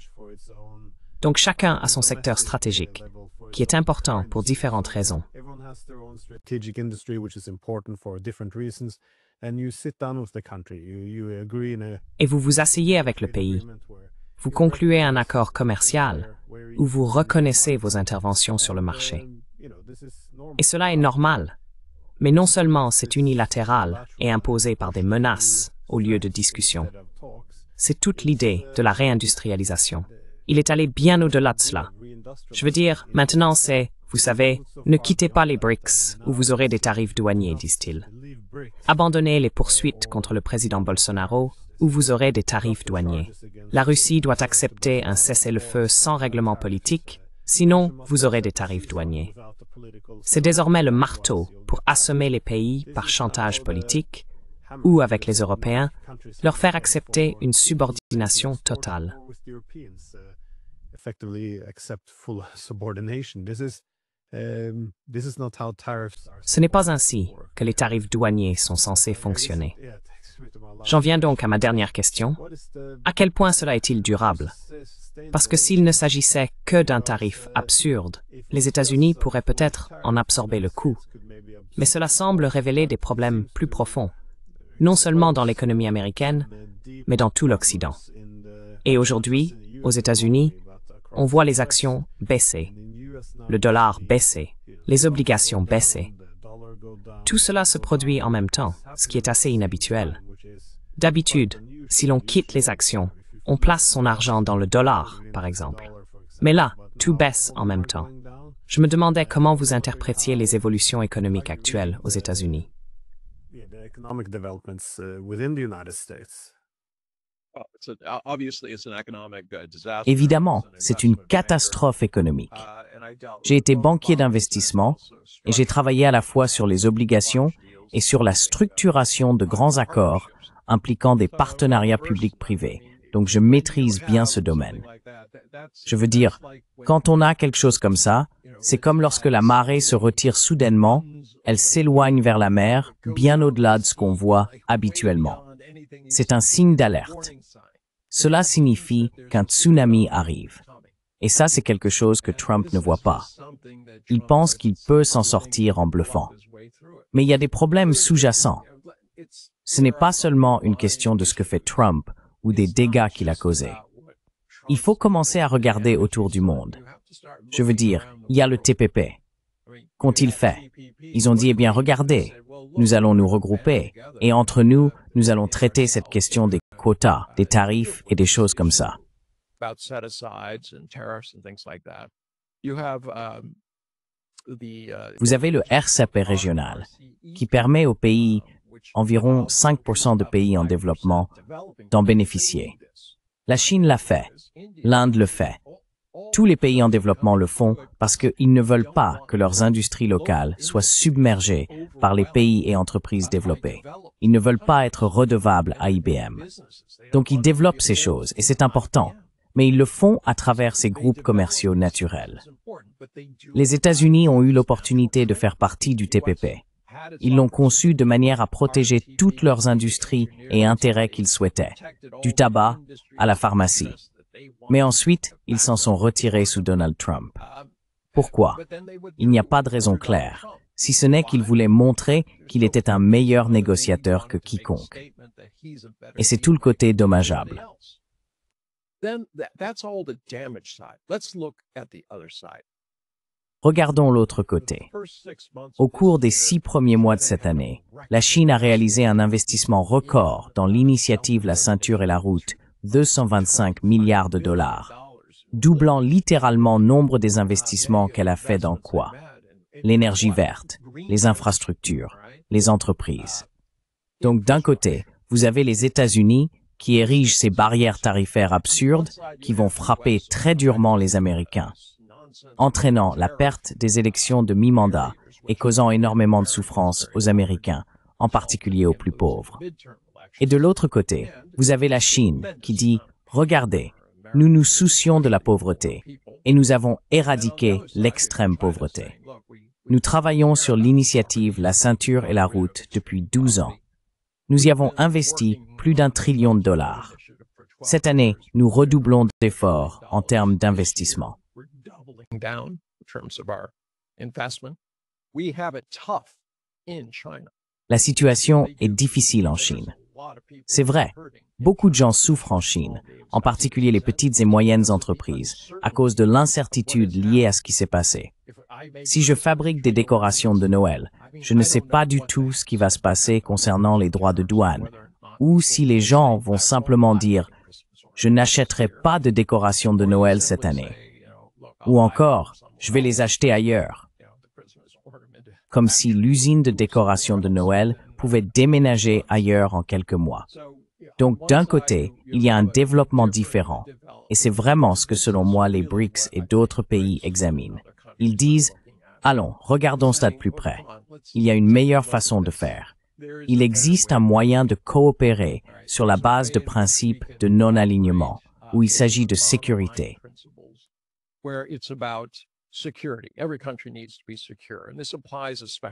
Donc chacun a son secteur stratégique, qui est important pour différentes raisons. Et vous vous asseyez avec le pays, vous concluez un accord commercial où vous reconnaissez vos interventions sur le marché. Et cela est normal, mais non seulement c'est unilatéral et imposé par des menaces au lieu de discussion. C'est toute l'idée de la réindustrialisation. Il est allé bien au-delà de cela. Je veux dire, maintenant c'est, vous savez, ne quittez pas les BRICS ou vous aurez des tarifs douaniers, disent-ils. Abandonnez les poursuites contre le président Bolsonaro ou vous aurez des tarifs douaniers. La Russie doit accepter un cessez-le-feu sans règlement politique, sinon vous aurez des tarifs douaniers. C'est désormais le marteau pour assommer les pays par chantage politique ou, avec les Européens, leur faire accepter une subordination totale. Ce n'est pas ainsi que les tarifs douaniers sont censés fonctionner. J'en viens donc à ma dernière question. À quel point cela est-il durable? Parce que s'il ne s'agissait que d'un tarif absurde, les États-Unis pourraient peut-être en absorber le coût. Mais cela semble révéler des problèmes plus profonds, non seulement dans l'économie américaine, mais dans tout l'Occident. Et aujourd'hui, aux États-Unis, on voit les actions baisser, le dollar baisser, les obligations baisser. Tout cela se produit en même temps, ce qui est assez inhabituel. D'habitude, si l'on quitte les actions, on place son argent dans le dollar, par exemple. Mais là, tout baisse en même temps. Je me demandais comment vous interprétiez les évolutions économiques actuelles aux États-Unis. Évidemment, c'est une catastrophe économique. J'ai été banquier d'investissement et j'ai travaillé à la fois sur les obligations et sur la structuration de grands accords impliquant des partenariats publics-privés. Donc je maîtrise bien ce domaine. Je veux dire, quand on a quelque chose comme ça, c'est comme lorsque la marée se retire soudainement, elle s'éloigne vers la mer, bien au-delà de ce qu'on voit habituellement. C'est un signe d'alerte. Cela signifie qu'un tsunami arrive. Et ça, c'est quelque chose que Trump ne voit pas. Il pense qu'il peut s'en sortir en bluffant. Mais il y a des problèmes sous-jacents. Ce n'est pas seulement une question de ce que fait Trump ou des dégâts qu'il a causés. Il faut commencer à regarder autour du monde. Je veux dire, il y a le TPP. Qu'ont-ils fait? Ils ont dit, eh bien, regardez, nous allons nous regrouper et entre nous, nous allons traiter cette question des quotas, des tarifs et des choses comme ça. Vous avez le RCEP régional qui permet aux pays, environ 5% de pays en développement, d'en bénéficier. La Chine l'a fait, l'Inde le fait. Tous les pays en développement le font parce qu'ils ne veulent pas que leurs industries locales soient submergées par les pays et entreprises développées. Ils ne veulent pas être redevables à IBM. Donc ils développent ces choses et c'est important, mais ils le font à travers ces groupes commerciaux naturels. Les États-Unis ont eu l'opportunité de faire partie du TPP. Ils l'ont conçu de manière à protéger toutes leurs industries et intérêts qu'ils souhaitaient, du tabac à la pharmacie. Mais ensuite, ils s'en sont retirés sous Donald Trump. Pourquoi? Il n'y a pas de raison claire, si ce n'est qu'ils voulaient montrer qu'il était un meilleur négociateur que quiconque. Et c'est tout le côté dommageable. Regardons l'autre côté. Au cours des 6 premiers mois de cette année, la Chine a réalisé un investissement record dans l'initiative La Ceinture et la Route, 225 milliards de dollars, doublant littéralement nombre des investissements qu'elle a fait dans quoi? L'énergie verte, les infrastructures, les entreprises. Donc d'un côté, vous avez les États-Unis qui érigent ces barrières tarifaires absurdes qui vont frapper très durement les Américains, entraînant la perte des élections de mi-mandat et causant énormément de souffrance aux Américains, en particulier aux plus pauvres. Et de l'autre côté, vous avez la Chine qui dit « Regardez, nous nous soucions de la pauvreté et nous avons éradiqué l'extrême pauvreté. Nous travaillons sur l'initiative La Ceinture et la Route depuis 12 ans. Nous y avons investi plus d'1 trillion de dollars. Cette année, nous redoublons d'efforts en termes d'investissement. La situation est difficile en Chine. C'est vrai, beaucoup de gens souffrent en Chine, en particulier les petites et moyennes entreprises, à cause de l'incertitude liée à ce qui s'est passé. Si je fabrique des décorations de Noël, je ne sais pas du tout ce qui va se passer concernant les droits de douane, ou si les gens vont simplement dire je n'achèterai pas de décorations de Noël cette année. Ou encore, je vais les acheter ailleurs. Comme si l'usine de décoration de Noël pouvait déménager ailleurs en quelques mois. Donc, d'un côté, il y a un développement différent. Et c'est vraiment ce que, selon moi, les BRICS et d'autres pays examinent. Ils disent, allons, regardons cela de plus près. Il y a une meilleure façon de faire. Il existe un moyen de coopérer sur la base de principes de non-alignement, où il s'agit de sécurité.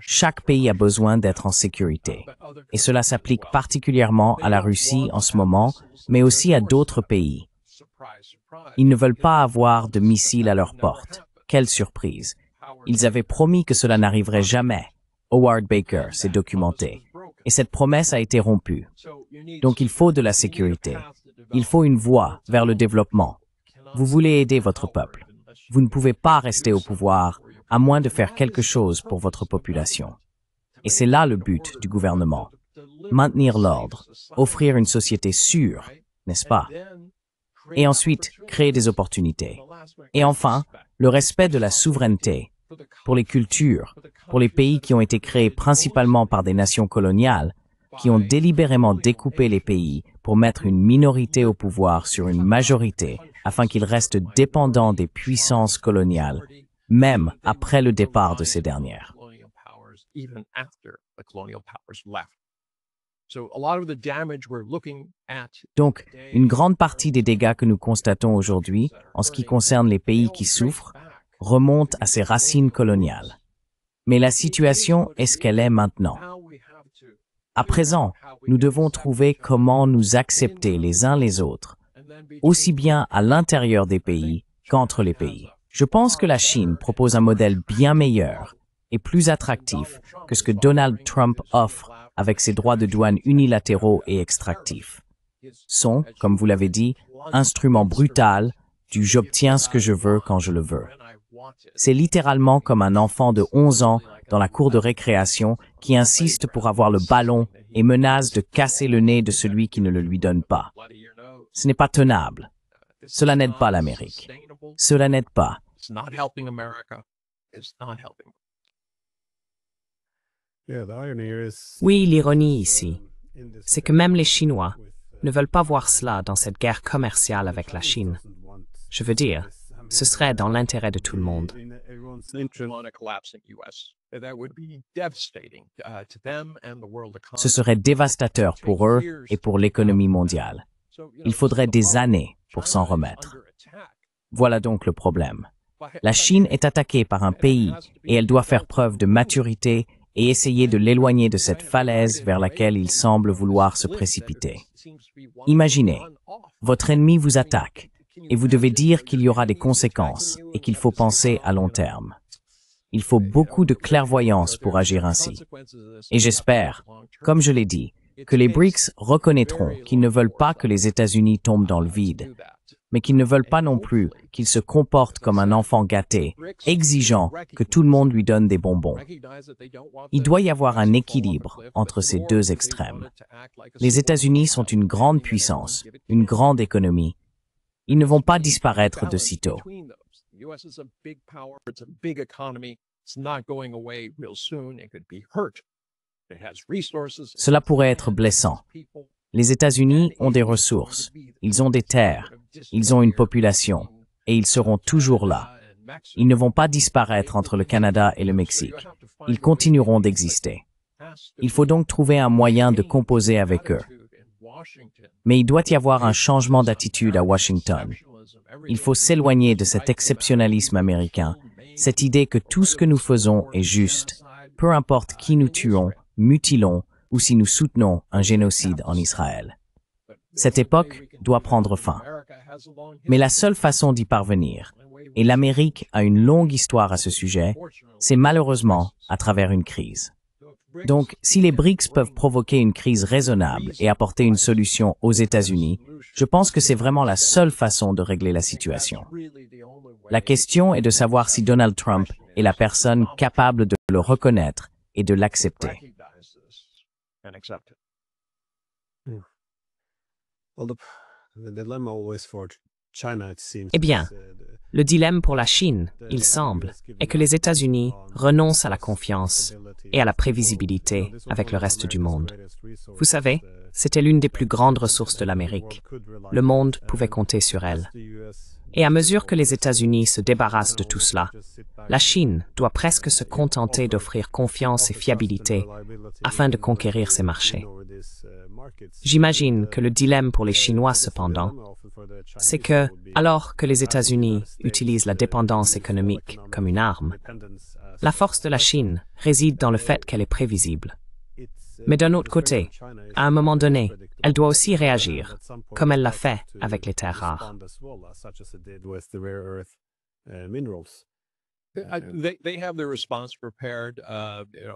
Chaque pays a besoin d'être en sécurité. Et cela s'applique particulièrement à la Russie en ce moment, mais aussi à d'autres pays. Ils ne veulent pas avoir de missiles à leur porte. Quelle surprise! Ils avaient promis que cela n'arriverait jamais. Howard Baker s'est documenté. Et cette promesse a été rompue. Donc il faut de la sécurité. Il faut une voie vers le développement. Vous voulez aider votre peuple. Vous ne pouvez pas rester au pouvoir à moins de faire quelque chose pour votre population. Et c'est là le but du gouvernement. Maintenir l'ordre, offrir une société sûre, n'est-ce pas? Et ensuite, créer des opportunités. Et enfin, le respect de la souveraineté pour les cultures, pour les pays qui ont été créés principalement par des nations coloniales, qui ont délibérément découpé les pays pour mettre une minorité au pouvoir sur une majorité afin qu'ils restent dépendants des puissances coloniales, même après le départ de ces dernières. Donc, une grande partie des dégâts que nous constatons aujourd'hui, en ce qui concerne les pays qui souffrent, remonte à ses racines coloniales. Mais la situation est ce qu'elle est maintenant. À présent, nous devons trouver comment nous accepter les uns les autres, aussi bien à l'intérieur des pays qu'entre les pays. Je pense que la Chine propose un modèle bien meilleur et plus attractif que ce que Donald Trump offre avec ses droits de douane unilatéraux et extractifs. Son, comme vous l'avez dit, instrument brutal du « j'obtiens ce que je veux quand je le veux ». C'est littéralement comme un enfant de 11 ans dans la cour de récréation qui insiste pour avoir le ballon et menace de casser le nez de celui qui ne le lui donne pas. Ce n'est pas tenable. Cela n'aide pas l'Amérique. Cela n'aide pas. Oui, l'ironie ici, c'est que même les Chinois ne veulent pas voir cela dans cette guerre commerciale avec la Chine. Je veux dire, ce serait dans l'intérêt de tout le monde. Ce serait dévastateur pour eux et pour l'économie mondiale. Il faudrait des années pour s'en remettre. Voilà donc le problème. La Chine est attaquée par un pays et elle doit faire preuve de maturité et essayer de l'éloigner de cette falaise vers laquelle il semble vouloir se précipiter. Imaginez, votre ennemi vous attaque et vous devez dire qu'il y aura des conséquences et qu'il faut penser à long terme. Il faut beaucoup de clairvoyance pour agir ainsi. Et j'espère, comme je l'ai dit, que les BRICS reconnaîtront qu'ils ne veulent pas que les États-Unis tombent dans le vide, mais qu'ils ne veulent pas non plus qu'ils se comportent comme un enfant gâté, exigeant que tout le monde lui donne des bonbons. Il doit y avoir un équilibre entre ces deux extrêmes. Les États-Unis sont une grande puissance, une grande économie. Ils ne vont pas disparaître de sitôt. Cela pourrait être blessant. Les États-Unis ont des ressources, ils ont des terres, ils ont une population, et ils seront toujours là. Ils ne vont pas disparaître entre le Canada et le Mexique. Ils continueront d'exister. Il faut donc trouver un moyen de composer avec eux. Mais il doit y avoir un changement d'attitude à Washington. Il faut s'éloigner de cet exceptionnalisme américain, cette idée que tout ce que nous faisons est juste, peu importe qui nous tuons, mutilons ou si nous soutenons un génocide en Israël. Cette époque doit prendre fin. Mais la seule façon d'y parvenir, et l'Amérique a une longue histoire à ce sujet, c'est malheureusement à travers une crise. Donc, si les BRICS peuvent provoquer une crise raisonnable et apporter une solution aux États-Unis, je pense que c'est vraiment la seule façon de régler la situation. La question est de savoir si Donald Trump est la personne capable de le reconnaître et de l'accepter. Eh bien, le dilemme pour la Chine, il semble, est que les États-Unis renoncent à la confiance et à la prévisibilité avec le reste du monde. Vous savez, c'était l'une des plus grandes ressources de l'Amérique. Le monde pouvait compter sur elle. Et à mesure que les États-Unis se débarrassent de tout cela, la Chine doit presque se contenter d'offrir confiance et fiabilité afin de conquérir ces marchés. J'imagine que le dilemme pour les Chinois, cependant, c'est que, alors que les États-Unis utilisent la dépendance économique comme une arme, la force de la Chine réside dans le fait qu'elle est prévisible. Mais d'un autre côté, à un moment donné, elle doit aussi réagir, comme elle l'a fait avec les terres rares.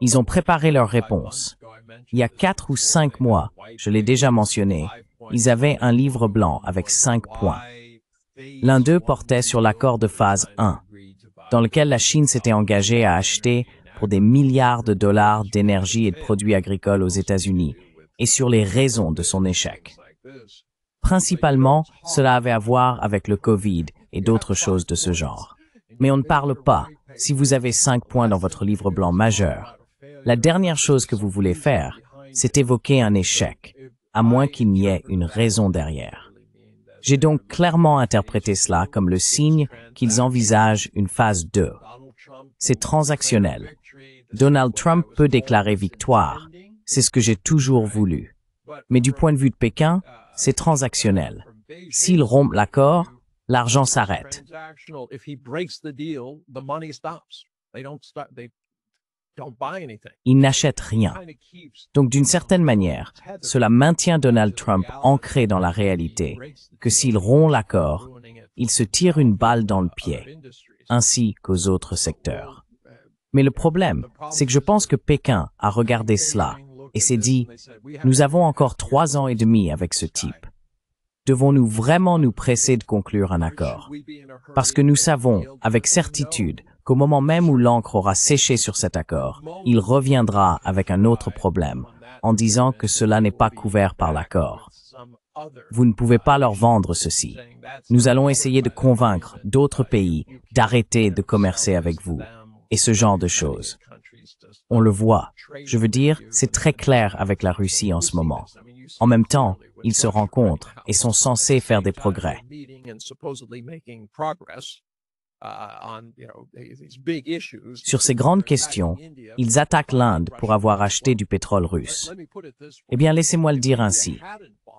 Ils ont préparé leur réponse. Il y a 4 ou 5 mois, je l'ai déjà mentionné, ils avaient un livre blanc avec 5 points. L'un d'eux portait sur l'accord de phase 1, dans lequel la Chine s'était engagée à acheter pour des milliards de dollars d'énergie et de produits agricoles aux États-Unis, et sur les raisons de son échec. Principalement, cela avait à voir avec le Covid et d'autres choses de ce genre. Mais on ne parle pas, si vous avez 5 points dans votre livre blanc majeur. La dernière chose que vous voulez faire, c'est évoquer un échec, à moins qu'il n'y ait une raison derrière. J'ai donc clairement interprété cela comme le signe qu'ils envisagent une phase 2. C'est transactionnel. Donald Trump peut déclarer victoire. C'est ce que j'ai toujours voulu. Mais du point de vue de Pékin, c'est transactionnel. S'ils rompent l'accord, l'argent s'arrête. Ils n'achètent rien. Donc d'une certaine manière, cela maintient Donald Trump ancré dans la réalité, que s'il rompt l'accord, il se tire une balle dans le pied, ainsi qu'aux autres secteurs. Mais le problème, c'est que je pense que Pékin a regardé cela et s'est dit, nous avons encore 3 ans et demi avec ce type. Devons-nous vraiment nous presser de conclure un accord? Parce que nous savons, avec certitude, qu'au moment même où l'encre aura séché sur cet accord, il reviendra avec un autre problème, en disant que cela n'est pas couvert par l'accord. Vous ne pouvez pas leur vendre ceci. Nous allons essayer de convaincre d'autres pays d'arrêter de commercer avec vous, et ce genre de choses. On le voit. Je veux dire, c'est très clair avec la Russie en ce moment. En même temps, ils se rencontrent et sont censés faire des progrès. Sur ces grandes questions, ils attaquent l'Inde pour avoir acheté du pétrole russe. Eh bien, laissez-moi le dire ainsi.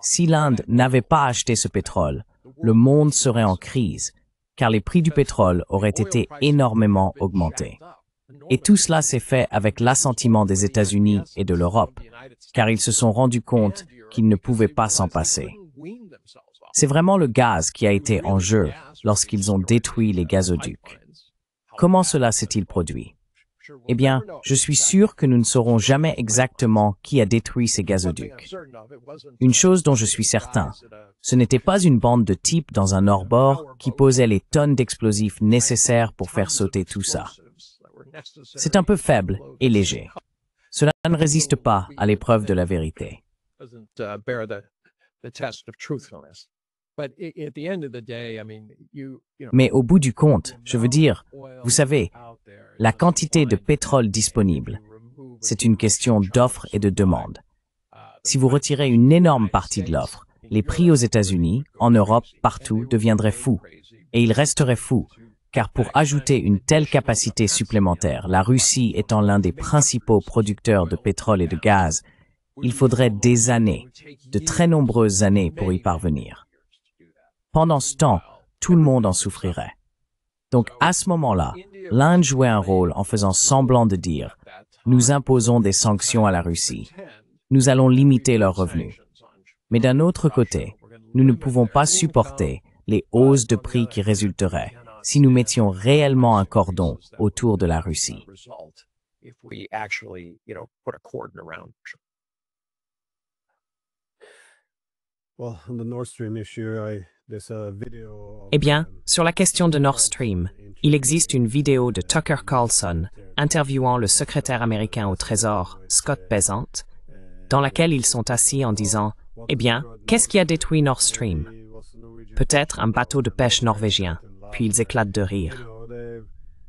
Si l'Inde n'avait pas acheté ce pétrole, le monde serait en crise, car les prix du pétrole auraient été énormément augmentés. Et tout cela s'est fait avec l'assentiment des États-Unis et de l'Europe, car ils se sont rendus compte qu'ils ne pouvaient pas s'en passer. C'est vraiment le gaz qui a été en jeu lorsqu'ils ont détruit les gazoducs. Comment cela s'est-il produit? Eh bien, je suis sûr que nous ne saurons jamais exactement qui a détruit ces gazoducs. Une chose dont je suis certain, ce n'était pas une bande de types dans un hors-bord qui posait les tonnes d'explosifs nécessaires pour faire sauter tout ça. C'est un peu faible et léger. Cela ne résiste pas à l'épreuve de la vérité. Mais au bout du compte, je veux dire, vous savez, la quantité de pétrole disponible, c'est une question d'offre et de demande. Si vous retirez une énorme partie de l'offre, les prix aux États-Unis, en Europe, partout, deviendraient fous. Et ils resteraient fous, car pour ajouter une telle capacité supplémentaire, la Russie étant l'un des principaux producteurs de pétrole et de gaz, il faudrait des années, de très nombreuses années pour y parvenir. Pendant ce temps, tout le monde en souffrirait. Donc à ce moment-là, l'Inde jouait un rôle en faisant semblant de dire « Nous imposons des sanctions à la Russie. Nous allons limiter leurs revenus. » Mais d'un autre côté, nous ne pouvons pas supporter les hausses de prix qui résulteraient si nous mettions réellement un cordon autour de la Russie. Eh bien, sur la question de Nord Stream, il existe une vidéo de Tucker Carlson interviewant le secrétaire américain au Trésor, Scott Bessent, dans laquelle ils sont assis en disant « Eh bien, qu'est-ce qui a détruit Nord Stream ?» peut-être un bateau de pêche norvégien, puis ils éclatent de rire.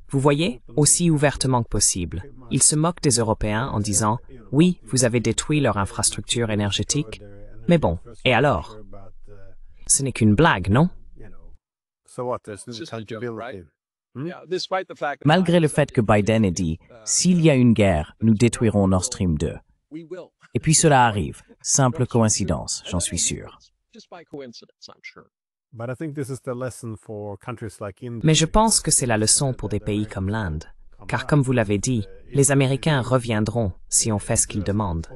Vous voyez, aussi ouvertement que possible, ils se moquent des Européens en disant « Oui, vous avez détruit leur infrastructure énergétique, mais bon, et alors? Ce n'est qu'une blague, non ?» So what? There's no It's just a joke, tangibility. right? Yeah, despite the fact that Malgré le Biden fait que Biden ait dit « S'il y a une guerre, nous détruirons Nord Stream 2 ». we will. Et puis cela arrive. Simple coïncidence, j'en suis sûr. Just by coincidence, I'm sure. But I think this is the lesson for countries like India. Mais je pense que c'est la leçon pour des pays comme l'Inde, car comme vous l'avez dit, les Américains reviendront si on fait ce qu'ils demandent.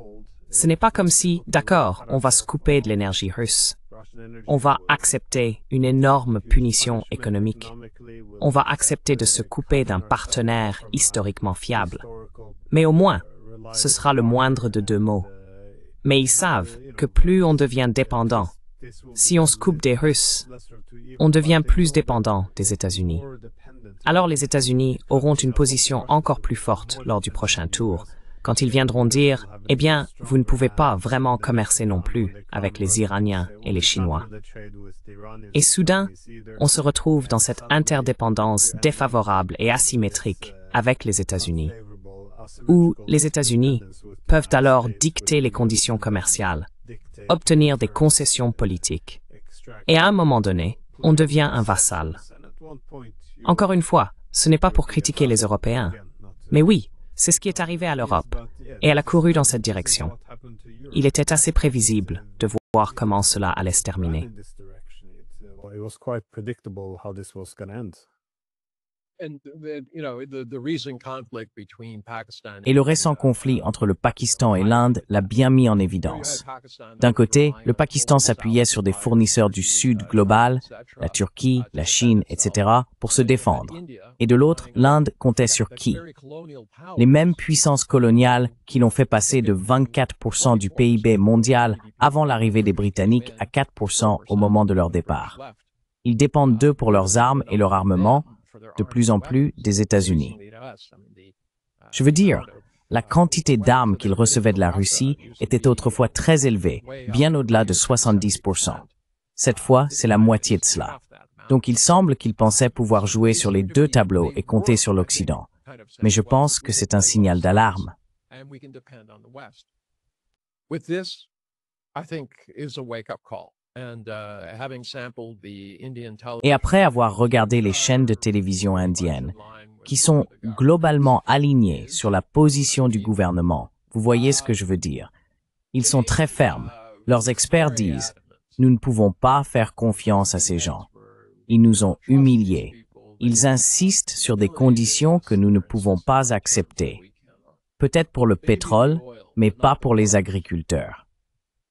Ce n'est pas comme si, d'accord, on va se couper de l'énergie russe. On va accepter une énorme punition économique. On va accepter de se couper d'un partenaire historiquement fiable. Mais au moins, ce sera le moindre de deux mots. Mais ils savent que plus on devient dépendant, si on se coupe des Russes, on devient plus dépendant des États-Unis. Alors les États-Unis auront une position encore plus forte lors du prochain tour, quand ils viendront dire « Eh bien, vous ne pouvez pas vraiment commercer non plus avec les Iraniens et les Chinois. » Et soudain, on se retrouve dans cette interdépendance défavorable et asymétrique avec les États-Unis, où les États-Unis peuvent alors dicter les conditions commerciales, obtenir des concessions politiques. Et à un moment donné, on devient un vassal. Encore une fois, ce n'est pas pour critiquer les Européens, mais oui, c'est ce qui est arrivé à l'Europe, et elle a couru dans cette direction. Il était assez prévisible de voir comment cela allait se terminer. It was quite predictable how this was going to end. And the recent conflict between Pakistan Et le récent conflit entre le Pakistan et l'Inde l'a bien mis en évidence. D'un côté, le Pakistan s'appuyait sur des fournisseurs du Sud global, la Turquie, la Chine, etc., pour se défendre. Et de l'autre, l'Inde comptait sur qui? Les mêmes puissances coloniales qui l'ont fait passer de 24% du PIB mondial avant l'arrivée des Britanniques à 4% au moment de leur départ. Ils dépendent d'eux pour leurs armes et leur armement, de plus en plus des États-Unis. Je veux dire, la quantité d'armes qu'ils recevaient de la Russie était autrefois très élevée, bien au-delà de 70%. Cette fois, c'est la moitié de cela. Donc il semble qu'ils pensaient pouvoir jouer sur les deux tableaux et compter sur l'Occident. Mais je pense que c'est un signal d'alarme. With this, I think is a wake-up call. Et après avoir regardé les chaînes de télévision indiennes, qui sont globalement alignées sur la position du gouvernement, vous voyez ce que je veux dire. Ils sont très fermes. Leurs experts disent « Nous ne pouvons pas faire confiance à ces gens. Ils nous ont humiliés. Ils insistent sur des conditions que nous ne pouvons pas accepter. Peut-être pour le pétrole, mais pas pour les agriculteurs. »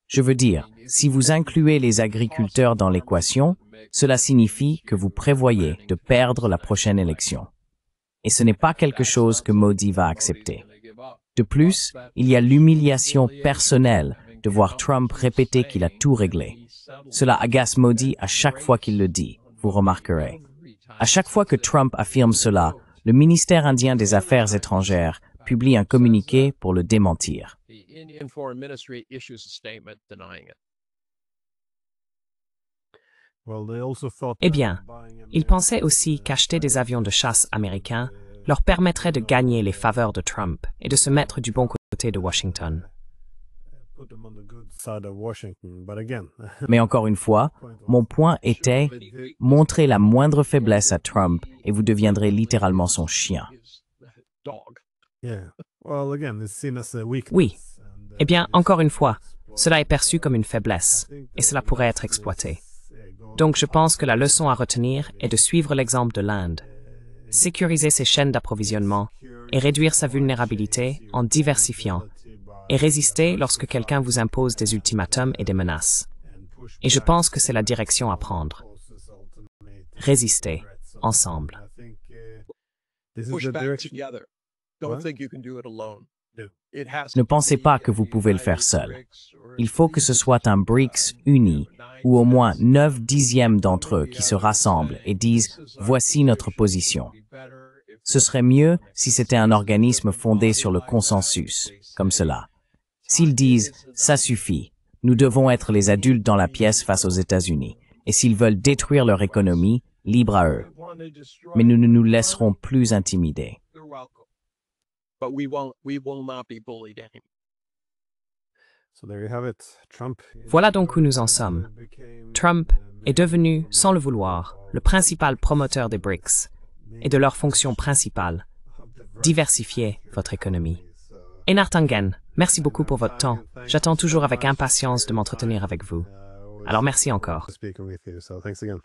Je veux dire, si vous incluez les agriculteurs dans l'équation, cela signifie que vous prévoyez de perdre la prochaine élection. Et ce n'est pas quelque chose que Modi va accepter. De plus, il y a l'humiliation personnelle de voir Trump répéter qu'il a tout réglé. Cela agace Modi à chaque fois qu'il le dit, vous remarquerez. À chaque fois que Trump affirme cela, le ministère indien des Affaires étrangères publie un communiqué pour le démentir. Eh bien, ils pensaient aussi qu'acheter des avions de chasse américains leur permettrait de gagner les faveurs de Trump et de se mettre du bon côté de Washington. Mais encore une fois, mon point était montrer la moindre faiblesse à Trump et vous deviendrez littéralement son chien. Oui. Eh bien, encore une fois, cela est perçu comme une faiblesse et cela pourrait être exploité. Donc je pense que la leçon à retenir est de suivre l'exemple de l'Inde, sécuriser ses chaînes d'approvisionnement et réduire sa vulnérabilité en diversifiant et résister lorsque quelqu'un vous impose des ultimatums et des menaces. Et je pense que c'est la direction à prendre. Résister, ensemble. Ne pensez pas que vous pouvez le faire seul. Il faut que ce soit un BRICS uni, ou au moins 9/10 d'entre eux qui se rassemblent et disent « Voici notre position ». Ce serait mieux si c'était un organisme fondé sur le consensus, comme cela. S'ils disent « Ça suffit, nous devons être les adultes dans la pièce face aux États-Unis », Et s'ils veulent détruire leur économie, libre à eux. Mais nous ne nous laisserons plus intimider. But we will not be bullied anymore. So there you have it. Trump. Voilà donc où nous en sommes. Trump est devenu, sans le vouloir, le principal promoteur des BRICS et de leur fonction principale, diversifier votre économie. Einar Tangen, merci beaucoup pour votre temps. J'attends toujours avec impatience de m'entretenir avec vous. Alors merci encore. Speaking with you. So thanks again.